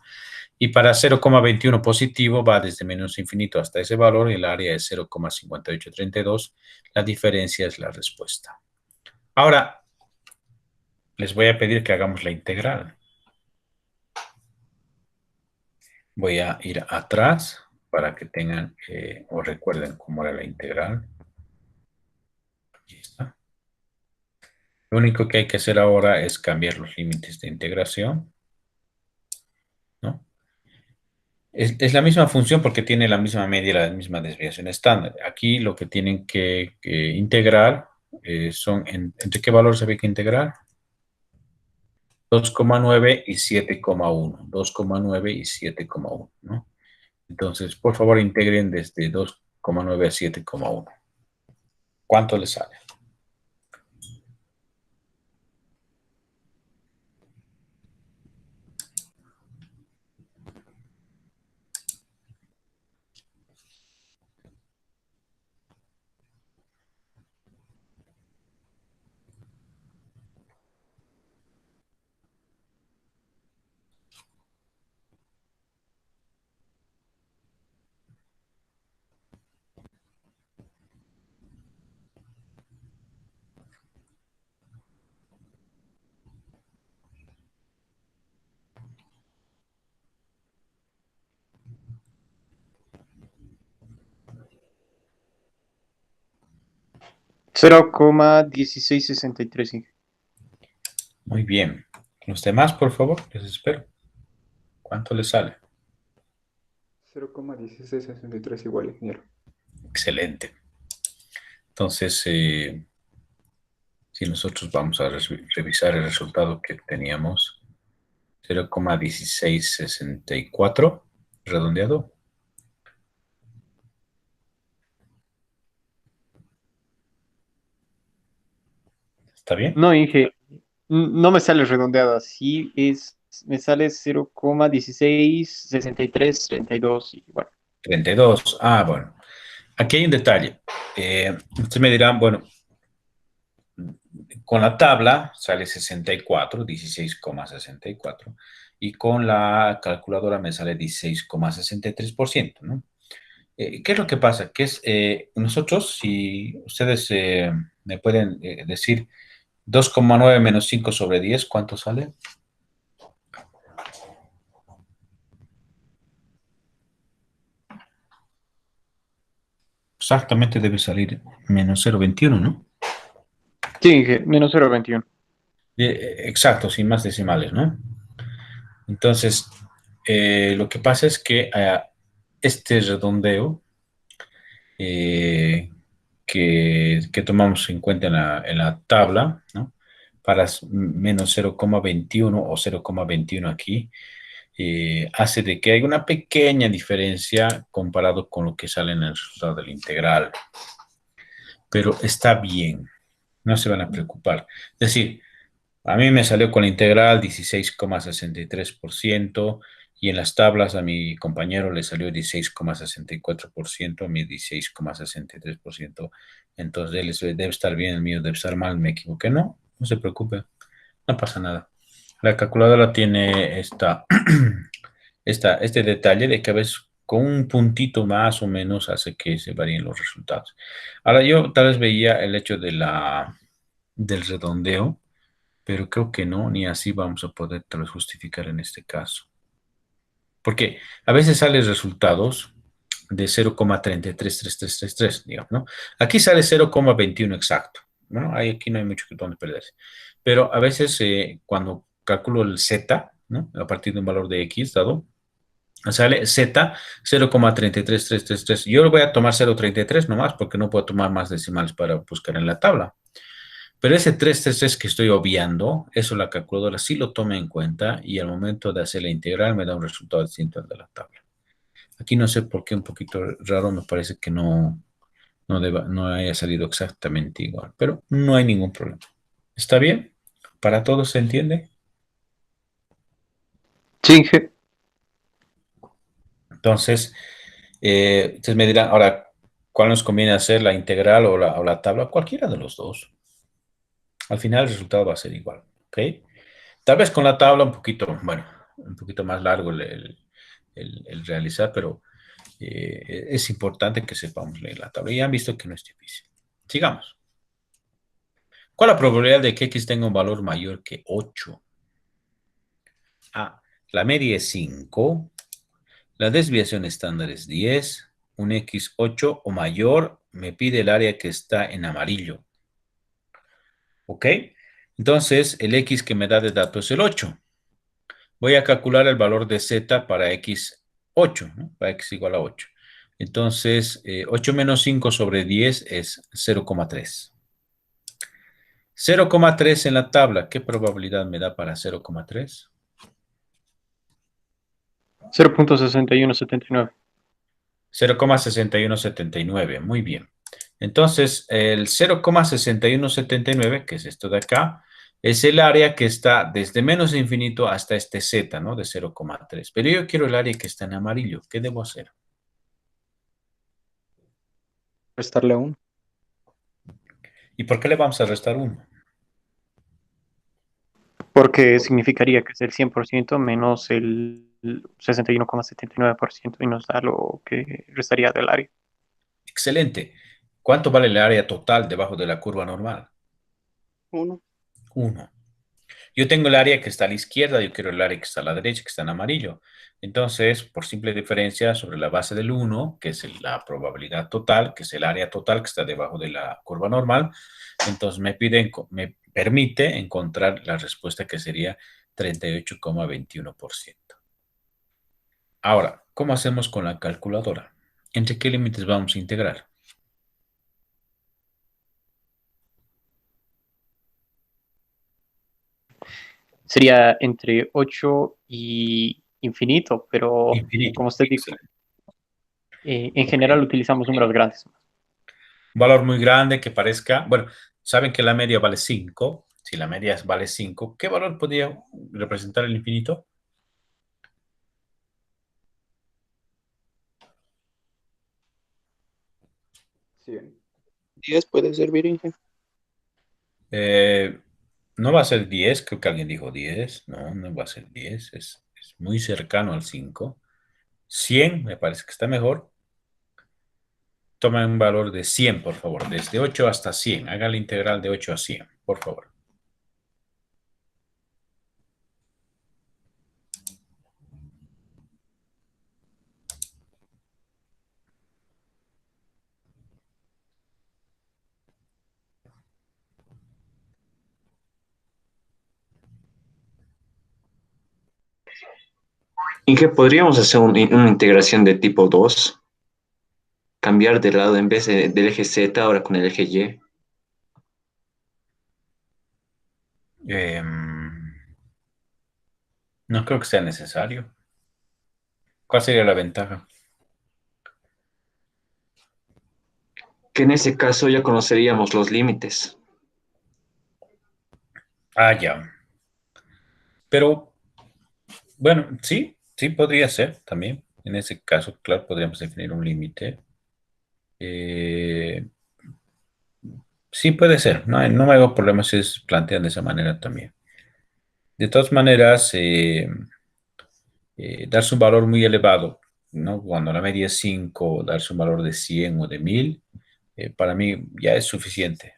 Y para 0,21 positivo va desde menos infinito hasta ese valor y el área es 0,5832. La diferencia es la respuesta. Ahora, les voy a pedir que hagamos la integral. Voy a ir atrás para que tengan o recuerden cómo era la integral. Aquí está. Lo único que hay que hacer ahora es cambiar los límites de integración, ¿no? Es la misma función porque tiene la misma media y la misma desviación estándar. Aquí lo que tienen que integrar son, ¿entre qué valores había que integrar? 2,9 y 7,1. 2,9 y 7,1, ¿no? Entonces, por favor, integren desde 2,9 a 7,1. ¿Cuánto les sale?
Cero coma 1663, Inge.
Muy bien. Los demás, por favor, les espero. ¿Cuánto les sale?
0,1663 igual, ingeniero.
Excelente. Entonces, si nosotros vamos a revisar el resultado que teníamos, 0,1664, redondeado. ¿Está bien?
No, Inge, no me sale redondeado. Así es, me sale 0,166332 y bueno.
32. Ah, bueno. Aquí hay un detalle. Ustedes me dirán, bueno, con la tabla sale 64, 16,64, y con la calculadora me sale 16,63%, ¿no? ¿Qué es lo que pasa? Que es, nosotros, si ustedes me pueden decir 2,9 menos 5 sobre 10, ¿cuánto sale? Exactamente debe salir menos 0,21, ¿no?
Sí, Inge, menos 0,21.
Exacto, sin más decimales, ¿no? Entonces, lo que pasa es que este redondeo eh, que tomamos en cuenta en la tabla, ¿no? Para menos 0,21 o 0,21 aquí, hace de que haya una pequeña diferencia comparado con lo que sale en el resultado del integral. Pero está bien, no se van a preocupar. Es decir, a mí me salió con la integral 16,63% y en las tablas a mi compañero le salió 16,64%, a mí 16,63%. Entonces él debe estar bien, el mío debe estar mal, me equivoqué. No, no se preocupe, no pasa nada. La calculadora tiene este detalle de que a veces con un puntito más o menos hace que se varíen los resultados. Ahora yo tal vez veía el hecho del redondeo, pero creo que no, ni así vamos a poder tal vez justificar en este caso. Porque a veces salen resultados de 0,333333, digamos, ¿no? Aquí sale 0,21 exacto, ¿no? Aquí no hay mucho que donde perderse. Pero a veces cuando calculo el z, ¿no? A partir de un valor de x dado, sale z 0,33333. Yo lo voy a tomar 0,33 nomás porque no puedo tomar más decimales para buscar en la tabla. Pero ese 333 que estoy obviando, eso la calculadora sí lo toma en cuenta y al momento de hacer la integral me da un resultado distinto al de la tabla. Aquí no sé por qué un poquito raro, me parece que no haya salido exactamente igual, pero no hay ningún problema. ¿Está bien? ¿Para todos se entiende?
Sí, Inge.
Entonces, ustedes me dirán, ahora, ¿cuál nos conviene hacer, la integral o la tabla? Cualquiera de los dos. Al final el resultado va a ser igual, ¿ok? Tal vez con la tabla un poquito, bueno, un poquito más largo el realizar, pero es importante que sepamos leer la tabla. Y han visto que no es difícil. Sigamos. ¿Cuál es la probabilidad de que x tenga un valor mayor que 8? La media es 5, la desviación estándar es 10, un x 8 o mayor me pide el área que está en amarillo. ¿Ok? Entonces, el x que me da de dato es el 8. Voy a calcular el valor de z para x8, ¿no? Para x igual a 8. Entonces, 8 menos 5 sobre 10 es 0,3. 0,3 en la tabla, ¿qué probabilidad me da para 0,3?
0,6179.
0,6179, muy bien. Entonces, el 0,6179, que es esto de acá, es el área que está desde menos infinito hasta este z, ¿no? De 0,3. Pero yo quiero el área que está en amarillo. ¿Qué debo hacer?
Restarle a 1.
¿Y por qué le vamos a restar 1?
Porque significaría que es el 100% menos el 61,79% y nos da lo que restaría del área.
Excelente. ¿Cuánto vale el área total debajo de la curva normal?
1.
1. Yo tengo el área que está a la izquierda, yo quiero el área que está a la derecha, que está en amarillo. Entonces, por simple diferencia, sobre la base del 1, que es la probabilidad total, que es el área total que está debajo de la curva normal, entonces me permite encontrar la respuesta que sería 38,21%. Ahora, ¿cómo hacemos con la calculadora? ¿Entre qué límites vamos a integrar?
Sería entre 8 y infinito, pero
Infinito.
como usted dijo,
Excelente.
en
Ok.
general utilizamos números grandes.
Un valor muy grande que parezca, bueno, saben que la media vale 5. Si la media vale 5, ¿qué valor podría representar el infinito?
Sí.
10 puede servir, Inge.
Eh, no va a ser 10, creo que alguien dijo 10. No, no va a ser 10, es muy cercano al 5. 100, me parece que está mejor. Toma un valor de 100, por favor, desde 8 hasta 100. Haga la integral de 8 a 100, por favor.
Inge, ¿podríamos hacer una integración de tipo 2? Cambiar de lado en vez del eje Z, ahora con el eje Y.
Em, no creo que sea necesario. ¿Cuál sería la ventaja?
Que en ese caso ya conoceríamos los límites.
Ah, ya. Pero, bueno, sí, sí podría ser también. En ese caso, claro, podríamos definir un límite. Eh, sí puede ser. No me hago problemas si se plantean de esa manera también. De todas maneras, darse un valor muy elevado, ¿no? Cuando la media es 5, darse un valor de 100 o de 1000, para mí ya es suficiente.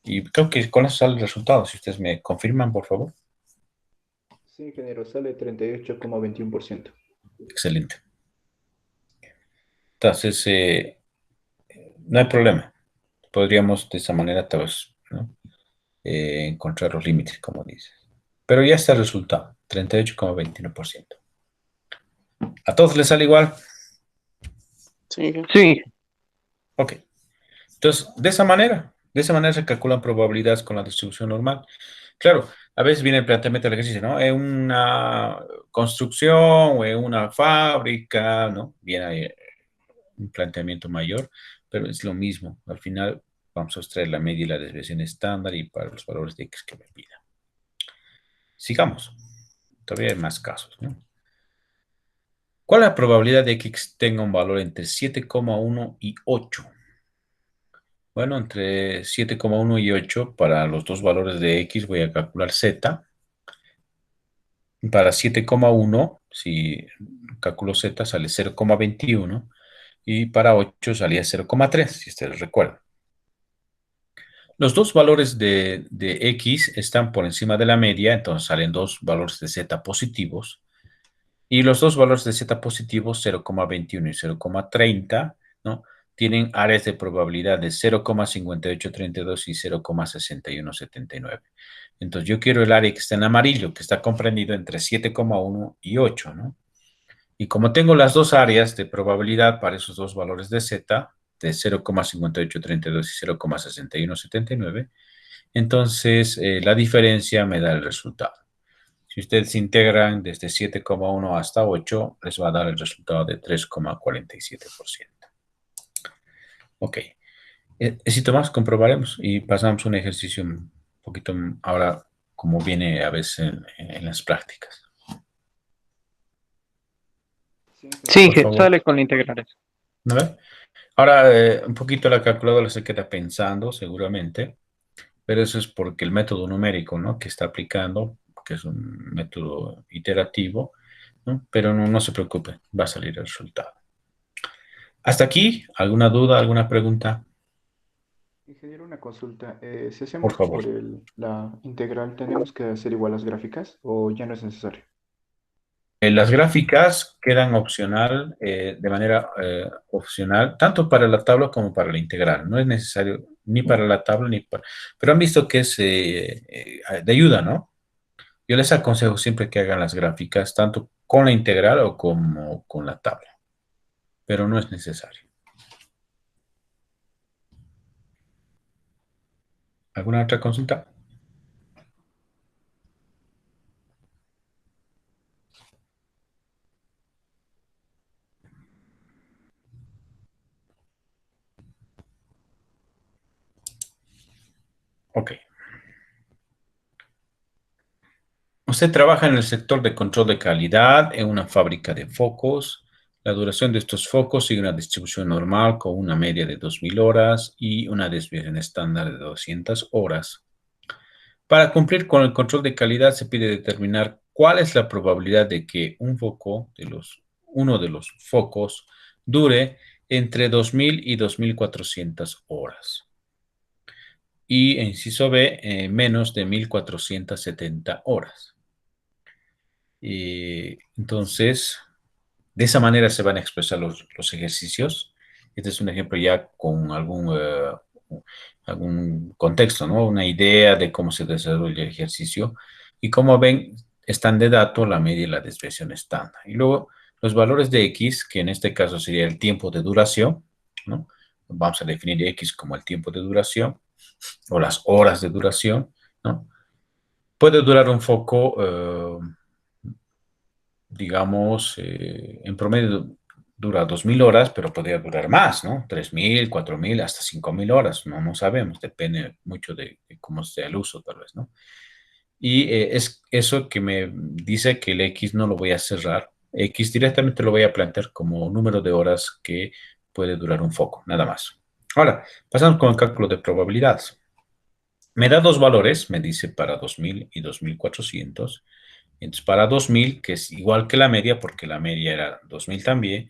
Y creo que con eso sale el resultado. Si ustedes me confirman, por favor.
Sí, ingeniero, sale 38,21%.
Excelente. Entonces, no hay problema. Podríamos de esa manera, tal vez, ¿no? Encontrar los límites, como dices. Pero ya está el resultado, 38,21%. ¿A todos les sale igual?
Sí,
Sí,
Ok. Entonces, de esa manera se calculan probabilidades con la distribución normal. Claro, a veces viene el planteamiento del ejercicio, ¿no? En una construcción o en una fábrica, ¿no? Viene un planteamiento mayor, pero es lo mismo. Al final vamos a extraer la media y la desviación estándar y para los valores de X que me pida. Sigamos. Todavía hay más casos, ¿no? ¿Cuál es la probabilidad de que X tenga un valor entre 7,1 y 8? Bueno, entre 7,1 y 8 para los dos valores de X voy a calcular Z. Para 7,1, si calculo Z, sale 0,21 y para 8 salía 0,3, si ustedes recuerdan. Los dos valores de X están por encima de la media, entonces salen dos valores de Z positivos. Y los dos valores de Z positivos, 0,21 y 0,30, ¿no? Tienen áreas de probabilidad de 0,5832 y 0,6179. Entonces yo quiero el área que está en amarillo, que está comprendido entre 7,1 y 8, ¿no? Y como tengo las dos áreas de probabilidad para esos dos valores de Z, de 0,5832 y 0,6179, entonces la diferencia me da el resultado. Si ustedes integran desde 7,1 hasta 8, les va a dar el resultado de 3,47%. Ok. Éxito más, comprobaremos y pasamos a un ejercicio un poquito ahora como viene a veces en las prácticas.
Sí,
sí,
ingeniero.
Por favor.
sale con integrales.
¿No ve? Ahora, un poquito la calculadora se queda pensando seguramente, pero eso es porque el método numérico, ¿no? Que está aplicando, que es un método iterativo, ¿no? Pero no se preocupe, va a salir el resultado. Hasta aquí, ¿alguna duda, alguna pregunta?
Ingeniero, una consulta. Si
Por
hacemos
favor.
por la integral, ¿tenemos que hacer igual las gráficas o ya no es necesario?
Las gráficas quedan opcional, de manera opcional, tanto para la tabla como para la integral. No es necesario ni para la tabla ni para... Pero han visto que es de ayuda, ¿no? Yo les aconsejo siempre que hagan las gráficas, tanto con la integral o como con la tabla. Pero no es necesario. ¿Alguna otra consulta? Ok. Usted trabaja en el sector de control de calidad en una fábrica de focos. La duración de estos focos sigue una distribución normal con una media de 2000 horas y una desviación estándar de 200 horas. Para cumplir con el control de calidad se pide determinar cuál es la probabilidad de que uno de los focos dure entre 2000 y 2400 horas. Y inciso B, menos de 1470 horas. Entonces, de esa manera se van a expresar los ejercicios. Este es un ejemplo ya con algún contexto, ¿no? Una idea de cómo se desarrolla el ejercicio. Y como ven, están de dato, la media y la desviación estándar. Y luego los valores de X, que en este caso sería el tiempo de duración, ¿no? Vamos a definir X como el tiempo de duración o las horas de duración, ¿no? Puede durar un foco, digamos, en promedio dura 2.000 horas, pero podría durar más, ¿no? 3.000, 4.000, hasta 5.000 horas, no sabemos, depende mucho de cómo sea el uso, tal vez, ¿no? Y es eso que me dice que el X no lo voy a cerrar. X directamente lo voy a plantear como número de horas que puede durar un foco, nada más. Ahora, pasamos con el cálculo de probabilidades. Me da dos valores, me dice para 2.000 y 2.400. Entonces, para 2.000, que es igual que la media, porque la media era 2.000 también,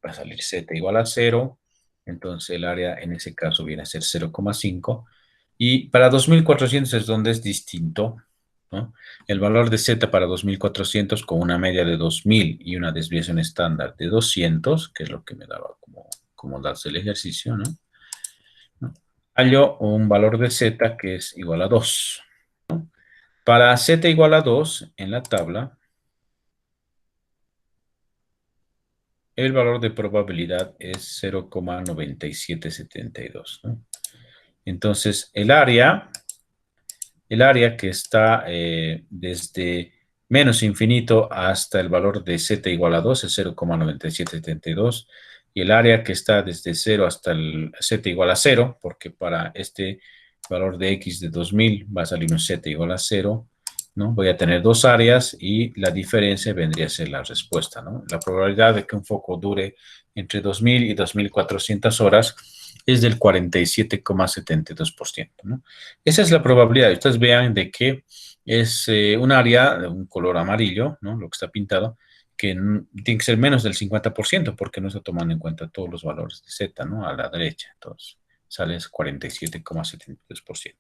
va a salir z igual a 0. Entonces, el área en ese caso viene a ser 0,5. Y para 2.400 es donde es distinto, ¿no? El valor de z para 2.400 con una media de 2.000 y una desviación estándar de 200, que es lo que me daba como darse el ejercicio, ¿no? Hallo un valor de z que es igual a 2. Para z igual a 2 en la tabla, el valor de probabilidad es 0,9772, ¿no? Entonces, el área que está desde menos infinito hasta el valor de z igual a 2 es 0,9772. Y el área que está desde 0 hasta el z igual a 0, porque para este valor de x de 2.000 va a salir un z igual a 0, ¿no? Voy a tener dos áreas y la diferencia vendría a ser la respuesta, ¿no? La probabilidad de que un foco dure entre 2.000 y 2.400 horas es del 47,72%, ¿no? Esa es la probabilidad. Ustedes vean de que es un área de un color amarillo, ¿no? Lo que está pintado, que tiene que ser menos del 50% porque no está tomando en cuenta todos los valores de Z, ¿no? A la derecha. Entonces, sale 47,72%.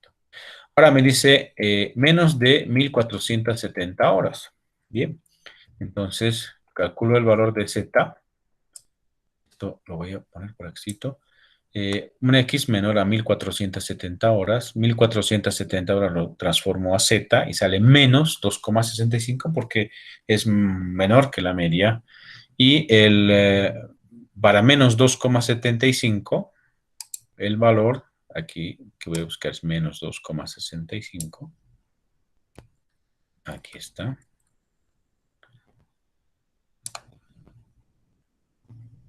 Ahora me dice menos de 1.470 horas. Bien, entonces calculo el valor de Z. Esto lo voy a poner por aquí. Un X menor a 1.470 horas. 1.470 horas lo transformo a Z y sale menos 2,65 porque es menor que la media. Y para menos 2,75, el valor aquí que voy a buscar es menos 2,65. Aquí está.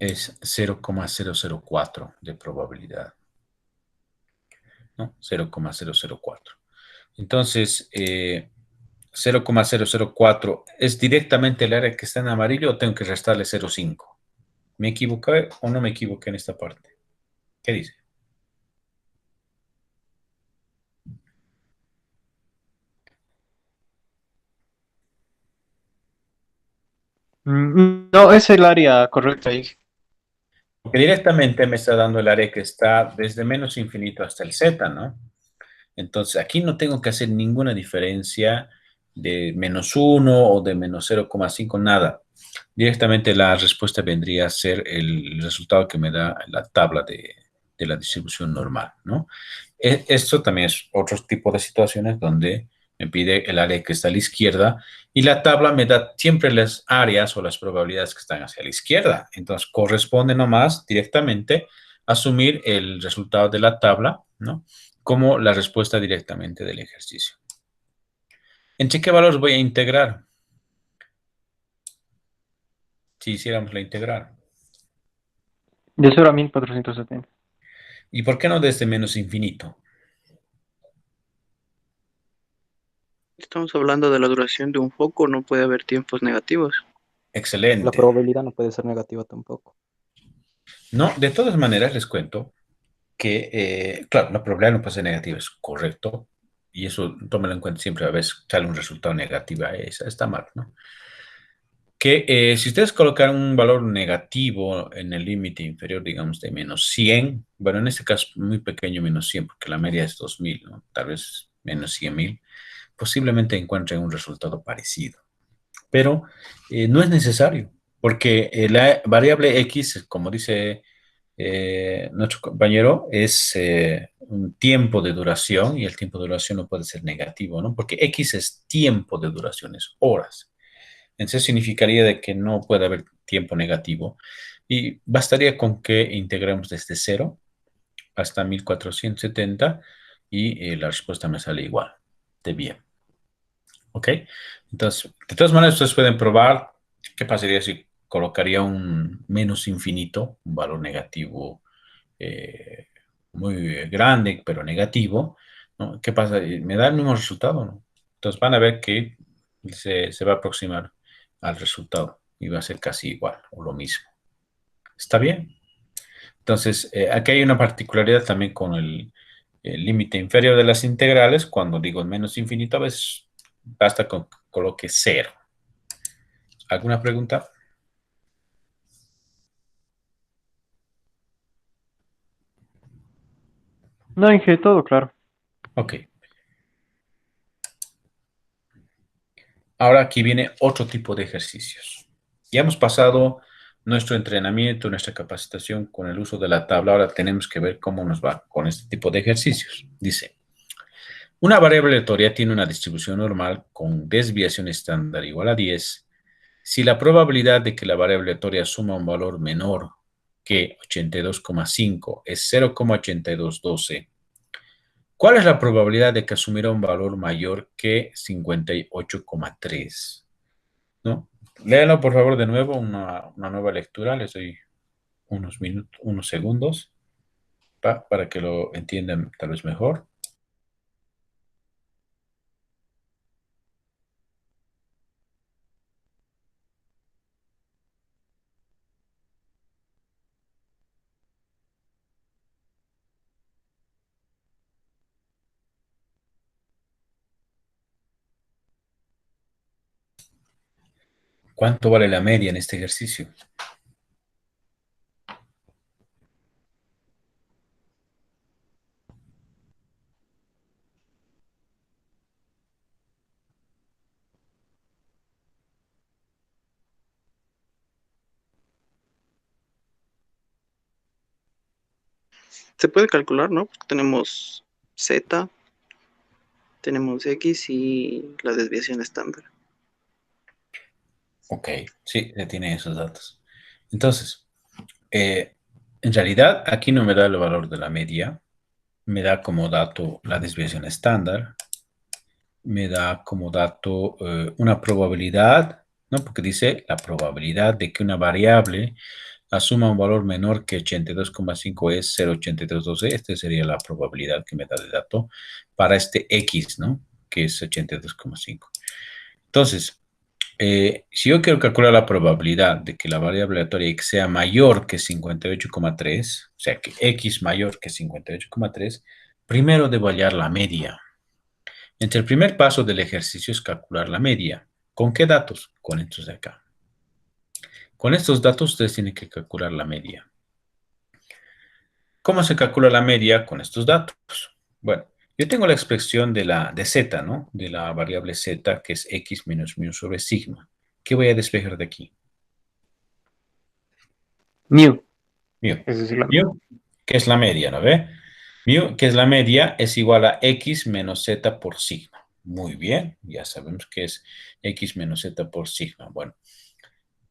Es 0,004 de probabilidad, ¿no? 0,004. Entonces, 0,004 es directamente el área que está en amarillo o tengo que restarle 0,5. ¿Me equivoqué o no me equivoqué en esta parte? ¿Qué dice?
No, es el área correcta ahí.
Porque directamente me está dando el área que está desde menos infinito hasta el z, ¿no? Entonces, aquí no tengo que hacer ninguna diferencia de -1 o de -0,5, nada. Directamente la respuesta vendría a ser el resultado que me da la tabla de la distribución normal, ¿no? Esto también es otro tipo de situaciones donde me pide el área que está a la izquierda y la tabla me da siempre las áreas o las probabilidades que están hacia la izquierda. Entonces, corresponde nomás directamente asumir el resultado de la tabla, ¿no? Como la respuesta directamente del ejercicio. ¿Entre qué valores voy a integrar? Si hiciéramos la integral.
De 0 a 1.470.
¿Y por qué no desde menos infinito?
Estamos hablando de la duración de un foco, no puede haber tiempos negativos.
La
Excelente.
probabilidad no puede ser negativa tampoco.
No, de todas maneras les cuento que, claro, la probabilidad no puede ser negativa, es correcto. Y eso tómalo en cuenta siempre, a veces sale un resultado negativo, está mal, ¿no? Que si ustedes colocan un valor negativo en el límite inferior, digamos, de -100, bueno, en este caso muy pequeño, -100, porque la media es 2.000, ¿no? Tal vez -100.000, posiblemente encuentren un resultado parecido. Pero no es necesario, porque la variable X, como dice nuestro compañero, es un tiempo de duración y el tiempo de duración no puede ser negativo, ¿no? Porque X es tiempo de duración, es horas. Entonces significaría de que no puede haber tiempo negativo y bastaría con que integremos desde 0 hasta 1470 y la respuesta me sale igual, de bien. ¿Ok? Entonces, de todas maneras, ustedes pueden probar qué pasaría si colocaría un menos infinito, un valor negativo muy grande, pero negativo, ¿no? ¿Qué pasa? Me da el mismo resultado, ¿no? Entonces van a ver que se va a aproximar al resultado y va a ser casi igual o lo mismo. ¿Está bien? Entonces, aquí hay una particularidad también con el límite inferior de las integrales. Cuando digo menos infinito, a veces basta con que coloque 0. ¿Alguna pregunta?
No, Inge, todo claro.
Ok. Ahora aquí viene otro tipo de ejercicios. Ya hemos pasado nuestro entrenamiento, nuestra capacitación con el uso de la tabla. Ahora tenemos que ver cómo nos va con este tipo de ejercicios. Dice, una variable aleatoria tiene una distribución normal con desviación estándar igual a 10. Si la probabilidad de que la variable aleatoria suma un valor menor que 82,5 es 0,8212, ¿cuál es la probabilidad de que asumirá un valor mayor que 58,3? ¿No? Léalo, por favor, de nuevo, una nueva lectura. Les doy unos minutos, unos segundos para que lo entiendan tal vez mejor. ¿Cuánto vale la media en este ejercicio?
Se puede calcular, ¿no? Tenemos Z, tenemos X y la desviación estándar.
Ok, sí, ya tiene esos datos. Entonces, en realidad aquí no me da el valor de la media, me da como dato la desviación estándar, me da como dato una probabilidad, ¿no? Porque dice la probabilidad de que una variable asuma un valor menor que 82,5 es 0,8212. Esta sería la probabilidad que me da de dato para este X, ¿no? Que es 82,5. Entonces, si yo quiero calcular la probabilidad de que la variable aleatoria X sea mayor que 58,3, o sea, que X mayor que 58,3, primero debo hallar la media. Entre el primer paso del ejercicio es calcular la media. ¿Con qué datos? Con estos de acá. Con estos datos ustedes tienen que calcular la media. ¿Cómo se calcula la media con estos datos? Bueno, yo tengo la expresión de z, ¿no? De la variable z, que es x menos mu sobre sigma. ¿Qué voy a despejar de aquí?
Mu.
Mu.
Es decir,
Mu, que es la media, ¿no ve? Mu, que es la media, es igual a x menos z por sigma. Muy bien, ya sabemos que es x menos z por sigma. Bueno,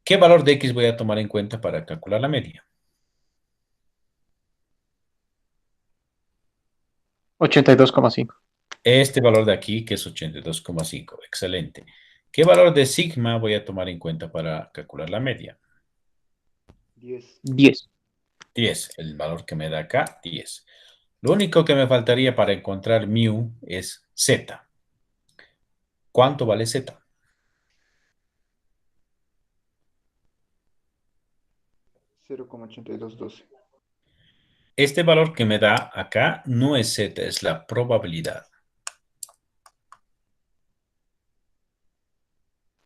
¿qué valor de x voy a tomar en cuenta para calcular la media?
82,5.
Este valor de aquí, que es 82,5. Excelente. ¿Qué valor de sigma voy a tomar en cuenta para calcular la media?
10.
10.
10, el valor que me da acá, 10. Lo único que me faltaría para encontrar mu es z. ¿Cuánto vale z?
0,8212.
Este valor que me da acá no es z, es la probabilidad.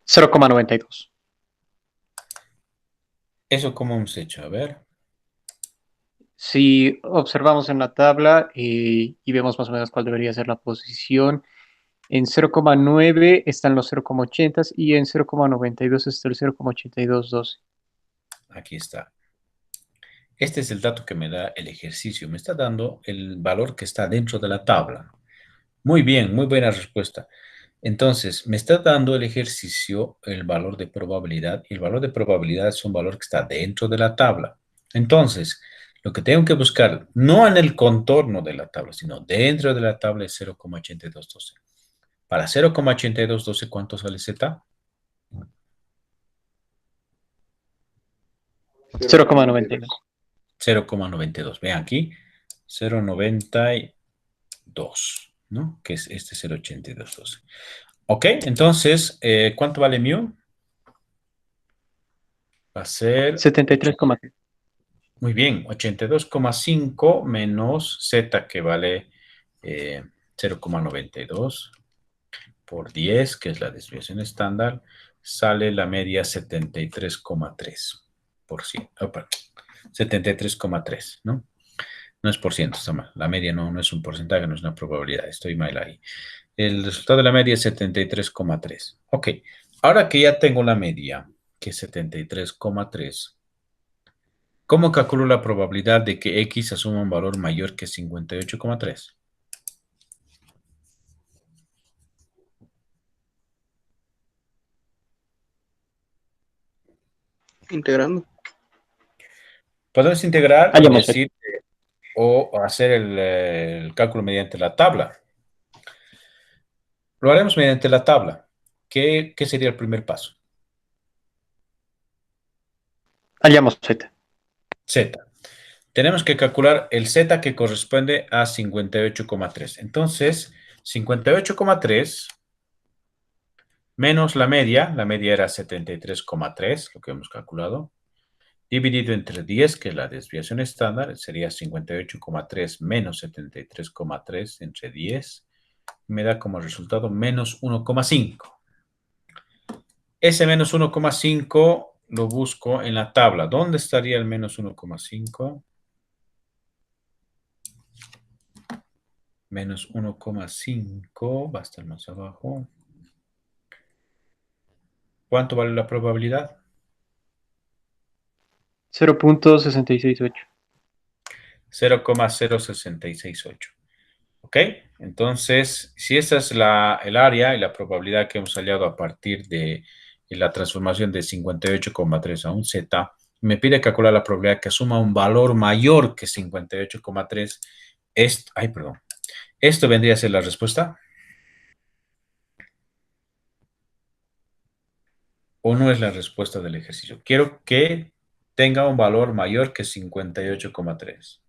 0,92.
¿Eso cómo hemos hecho? A ver.
Si observamos en la tabla y vemos más o menos cuál debería ser la posición, en 0,9 están los 0,80 y en 0,92 está el 0,8212.
Aquí está. Este es el dato que me da el ejercicio. Me está dando el valor que está dentro de la tabla. Muy bien, muy buena respuesta. Entonces, me está dando el ejercicio el valor de probabilidad, y el valor de probabilidad es un valor que está dentro de la tabla. Entonces, lo que tengo que buscar, no en el contorno de la tabla, sino dentro de la tabla es 0,8212. Para 0,8212, ¿cuánto sale Z?
0,92.
0,92. Vean aquí, 0,92, ¿no? Que es este 0,8212. Ok, entonces, ¿cuánto vale mu? Va a ser
73,3.
muy bien, 82,5 menos Z, que vale 0,92 por 10, que es la desviación estándar, sale la media 73,3%. 73,3, ¿no? No es por ciento, está mal. La media no es un porcentaje, no es una probabilidad. Estoy mal ahí. El resultado de la media es 73,3. Ok, ahora que ya tengo la media, que es 73,3, ¿cómo calculo la probabilidad de que X asuma un valor mayor que 58,3?
Integrando.
Podemos integrar y
Hayamos
decir, o hacer el cálculo mediante la tabla. Lo haremos mediante la tabla. ¿Qué sería el primer paso?
Hallamos Z.
Z. Tenemos que calcular el Z que corresponde a 58,3. Entonces, 58,3 menos la media era 73,3, lo que hemos calculado, dividido entre 10, que es la desviación estándar, sería 58,3 menos 73,3 entre 10, me da como resultado menos 1,5. Ese menos 1,5 lo busco en la tabla. ¿Dónde estaría el menos 1,5? Menos 1,5 va a estar más abajo. ¿Cuánto vale la probabilidad?
0,668.
0,0668. ¿Ok? Entonces, si esa es el área y la probabilidad que hemos hallado a partir de la transformación de 58,3 a un Z, me pide calcular la probabilidad que asuma un valor mayor que 58,3. Ay, perdón. ¿Esto vendría a ser la respuesta? ¿O no es la respuesta del ejercicio? Quiero que tenga un valor mayor que 58,3.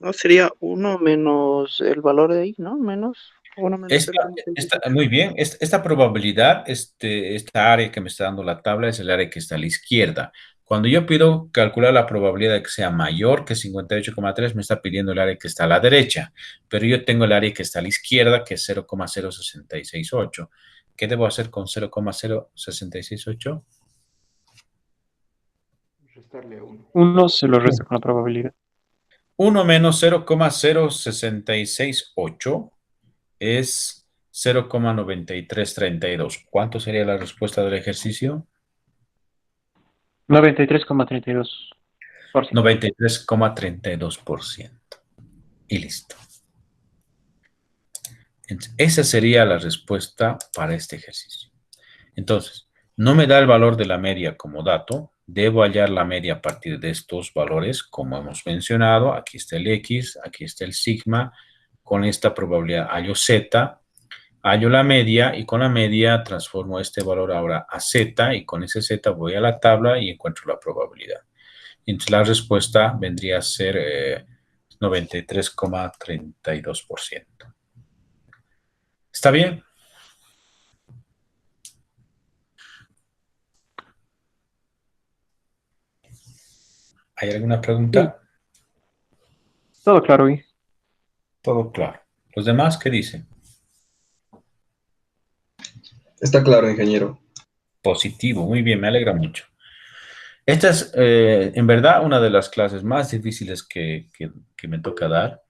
No, sería 1 menos el valor de ahí, ¿no? Menos 1 menos 0,668.
Muy bien, esta probabilidad, esta área que me está dando la tabla es el área que está a la izquierda. Cuando yo pido calcular la probabilidad de que sea mayor que 58,3, me está pidiendo el área que está a la derecha, pero yo tengo el área que está a la izquierda, que es 0,0668. ¿Qué debo hacer con 0,0668?
Restarle 1.
1 se lo resta con la probabilidad.
1 menos 0,0668 es 0,9332. ¿Cuánto sería la respuesta del ejercicio?
93,32%.
93,32%. Y listo. Entonces, esa sería la respuesta para este ejercicio. Entonces, no me da el valor de la media como dato. Debo hallar la media a partir de estos valores, como hemos mencionado. Aquí está el X, aquí está el sigma. Con esta probabilidad hallo Z, hallo la media y con la media transformo este valor ahora a Z y con ese Z voy a la tabla y encuentro la probabilidad. Entonces la respuesta vendría a ser 93,32%. ¿Está bien? ¿Hay alguna pregunta?
Todo claro hoy.
Todo claro. ¿Los demás qué dicen?
Está claro, ingeniero.
Positivo, muy bien, me alegra mucho. Esta es, en verdad, una de las clases más difíciles que me toca dar,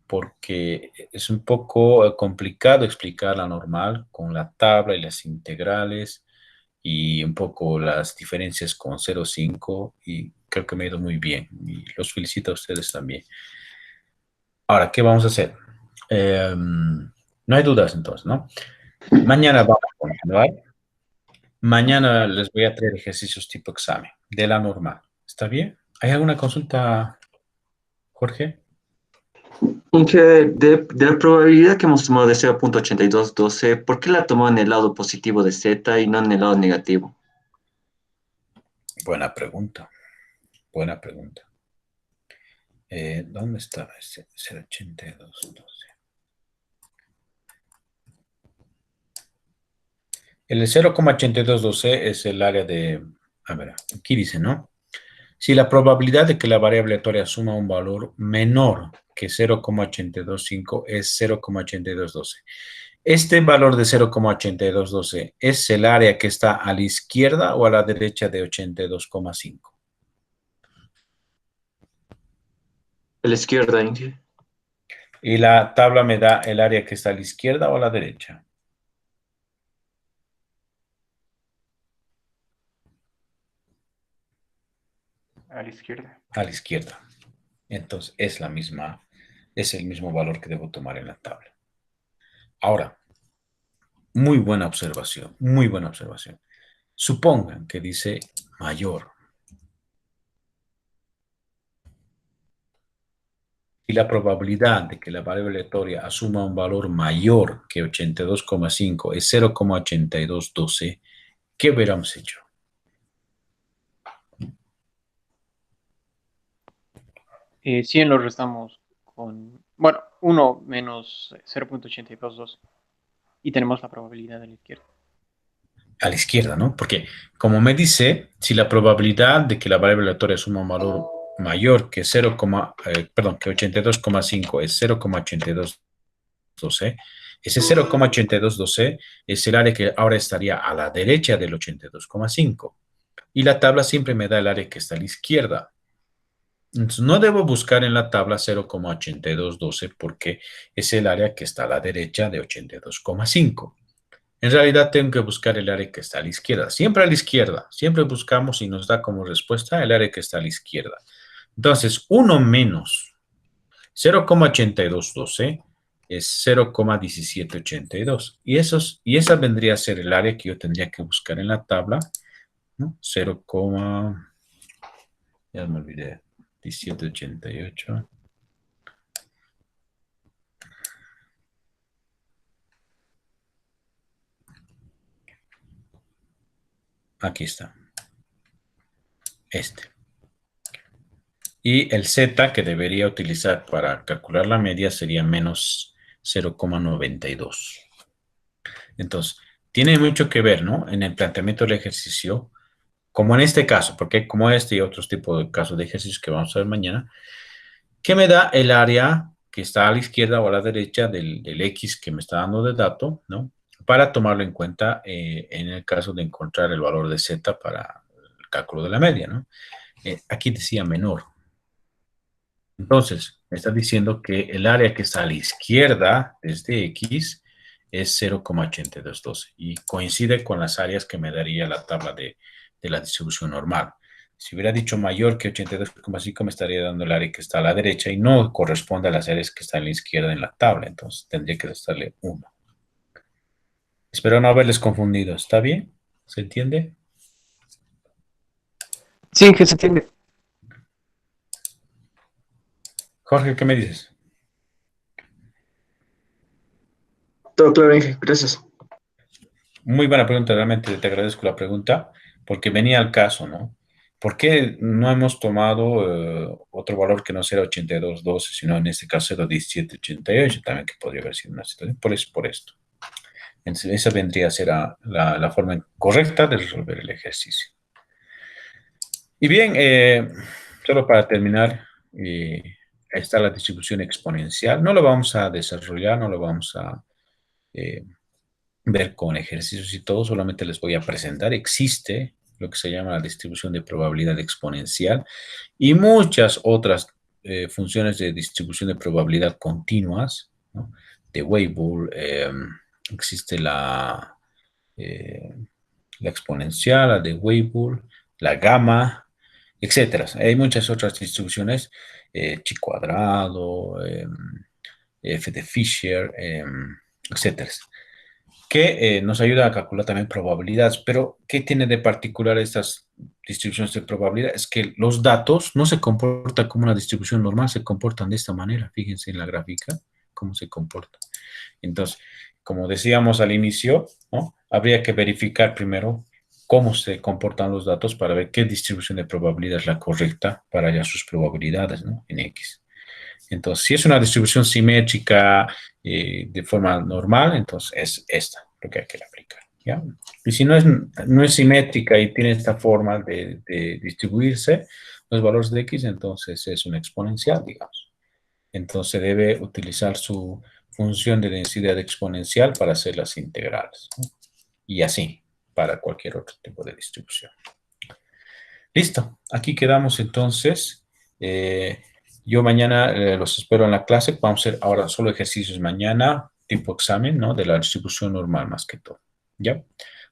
porque es un poco complicado explicar la normal con la tabla y las integrales y un poco las diferencias con 0,5 y creo que me ha ido muy bien y los felicito a ustedes también. Ahora, ¿qué vamos a hacer? No hay dudas entonces, ¿no? Mañana vamos a continuar. Mañana les voy a traer ejercicios tipo examen, de la normal. ¿Está bien? ¿Hay alguna consulta, Jorge?
Aunque de la probabilidad que hemos tomado de 0,8212, ¿por qué la tomó en el lado positivo de z y no en el lado negativo?
Buena pregunta. Buena pregunta. ¿Dónde estaba ese 0,8212? El 0,8212 es el área de... A ver, aquí dice, ¿no? Si la probabilidad de que la variable aleatoria asuma un valor menor que 0,825 es 0,8212. Este valor de 0,8212 es el área que está a la izquierda o a la derecha de 82,5.
A la izquierda, Inge.
Y la tabla me da el área que está a la izquierda o a la derecha.
A la izquierda.
A la izquierda. Entonces es el mismo valor que debo tomar en la tabla. Ahora, muy buena observación, muy buena observación. Supongan que dice mayor. Y la probabilidad de que la variable aleatoria asuma un valor mayor que 82,5 es 0,8212, ¿qué hubiéramos hecho?
100 lo restamos con, bueno, 1 menos 0,822 y tenemos la probabilidad de la izquierda.
A la izquierda, ¿no? Porque, como me dice, si la probabilidad de que la variable aleatoria asuma un valor mayor que 82,5 es 0,8212, ese 0,8212 es el área que ahora estaría a la derecha del 82,5. Y la tabla siempre me da el área que está a la izquierda. Entonces, no debo buscar en la tabla 0,8212 porque es el área que está a la derecha de 82,5. En realidad tengo que buscar el área que está a la izquierda. Siempre a la izquierda. Siempre buscamos y nos da como respuesta el área que está a la izquierda. Entonces, 1 menos 0,8212 es 0,1782. Y esa vendría a ser el área que yo tendría que buscar en la tabla, ¿no? 0, ya me olvidé. 1788. Aquí está. Este. Y el z que debería utilizar para calcular la media sería menos 0,92. Entonces, tiene mucho que ver, ¿no? En el planteamiento del ejercicio, como en este caso, porque como este y otros tipos de casos de ejercicios que vamos a ver mañana, que me da el área que está a la izquierda o a la derecha del X que me está dando de dato, ¿no? Para tomarlo en cuenta en el caso de encontrar el valor de z para el cálculo de la media, ¿no? Aquí decía menor. Entonces, me está diciendo que el área que está a la izquierda desde X es 0,8212 y coincide con las áreas que me daría la tabla de la distribución normal. Si hubiera dicho mayor que 82,5 me estaría dando el área que está a la derecha y no corresponde a las áreas que están a la izquierda en la tabla. Entonces, tendría que restarle 1. Espero no haberles confundido. ¿Está bien? ¿Se entiende?
Sí, que se entiende.
Jorge, ¿qué me dices?
Todo claro, Inge. Gracias.
Muy buena pregunta, realmente te agradezco la pregunta, porque venía al caso, ¿no? ¿Por qué no hemos tomado otro valor que no sea 82,12, sino en este caso 0,1788, también que podría haber sido una situación? Por esto. Entonces, esa vendría a ser la forma correcta de resolver el ejercicio. Y bien, solo para terminar, ahí está la distribución exponencial. No lo vamos a desarrollar, no lo vamos a ver con ejercicios y todo, solamente les voy a presentar. Existe lo que se llama la distribución de probabilidad exponencial y muchas otras funciones de distribución de probabilidad continuas, ¿no? De Weibull, existe la exponencial, la de Weibull, la gamma, etcétera. Hay muchas otras distribuciones, chi cuadrado, f de Fisher, etcétera, que nos ayuda a calcular también probabilidades. Pero, ¿qué tiene de particular estas distribuciones de probabilidad? Es que los datos no se comportan como una distribución normal, se comportan de esta manera. Fíjense en la gráfica cómo se comporta. Entonces, como decíamos al inicio, ¿no? Habría que verificar primero cómo se comportan los datos para ver qué distribución de probabilidad es la correcta para hallar sus probabilidades, ¿no? En X. Entonces, si es una distribución simétrica de forma normal, entonces es esta lo que hay que aplicar, ¿ya? Y si no es simétrica y tiene esta forma de distribuirse los valores de X, entonces es una exponencial, digamos. Entonces debe utilizar su función de densidad exponencial para hacer las integrales, ¿no? Y así para cualquier otro tipo de distribución. Listo, aquí quedamos entonces. Yo mañana los espero en la clase. Vamos a hacer ahora solo ejercicios mañana, tipo examen, ¿no? De la distribución normal más que todo, ¿ya?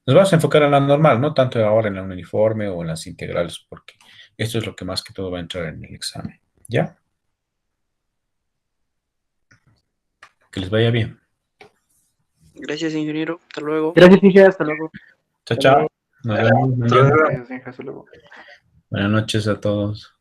Nos vamos a enfocar en la normal, no tanto ahora en la uniforme o en las integrales, porque esto es lo que más que todo va a entrar en el examen, ¿ya? Que les vaya bien.
Gracias, ingeniero. Hasta luego.
Gracias, Inge, hasta luego.
Chao, chao. Nos vemos mañana.
Gracias, Inge, hasta luego.
Buenas noches a todos.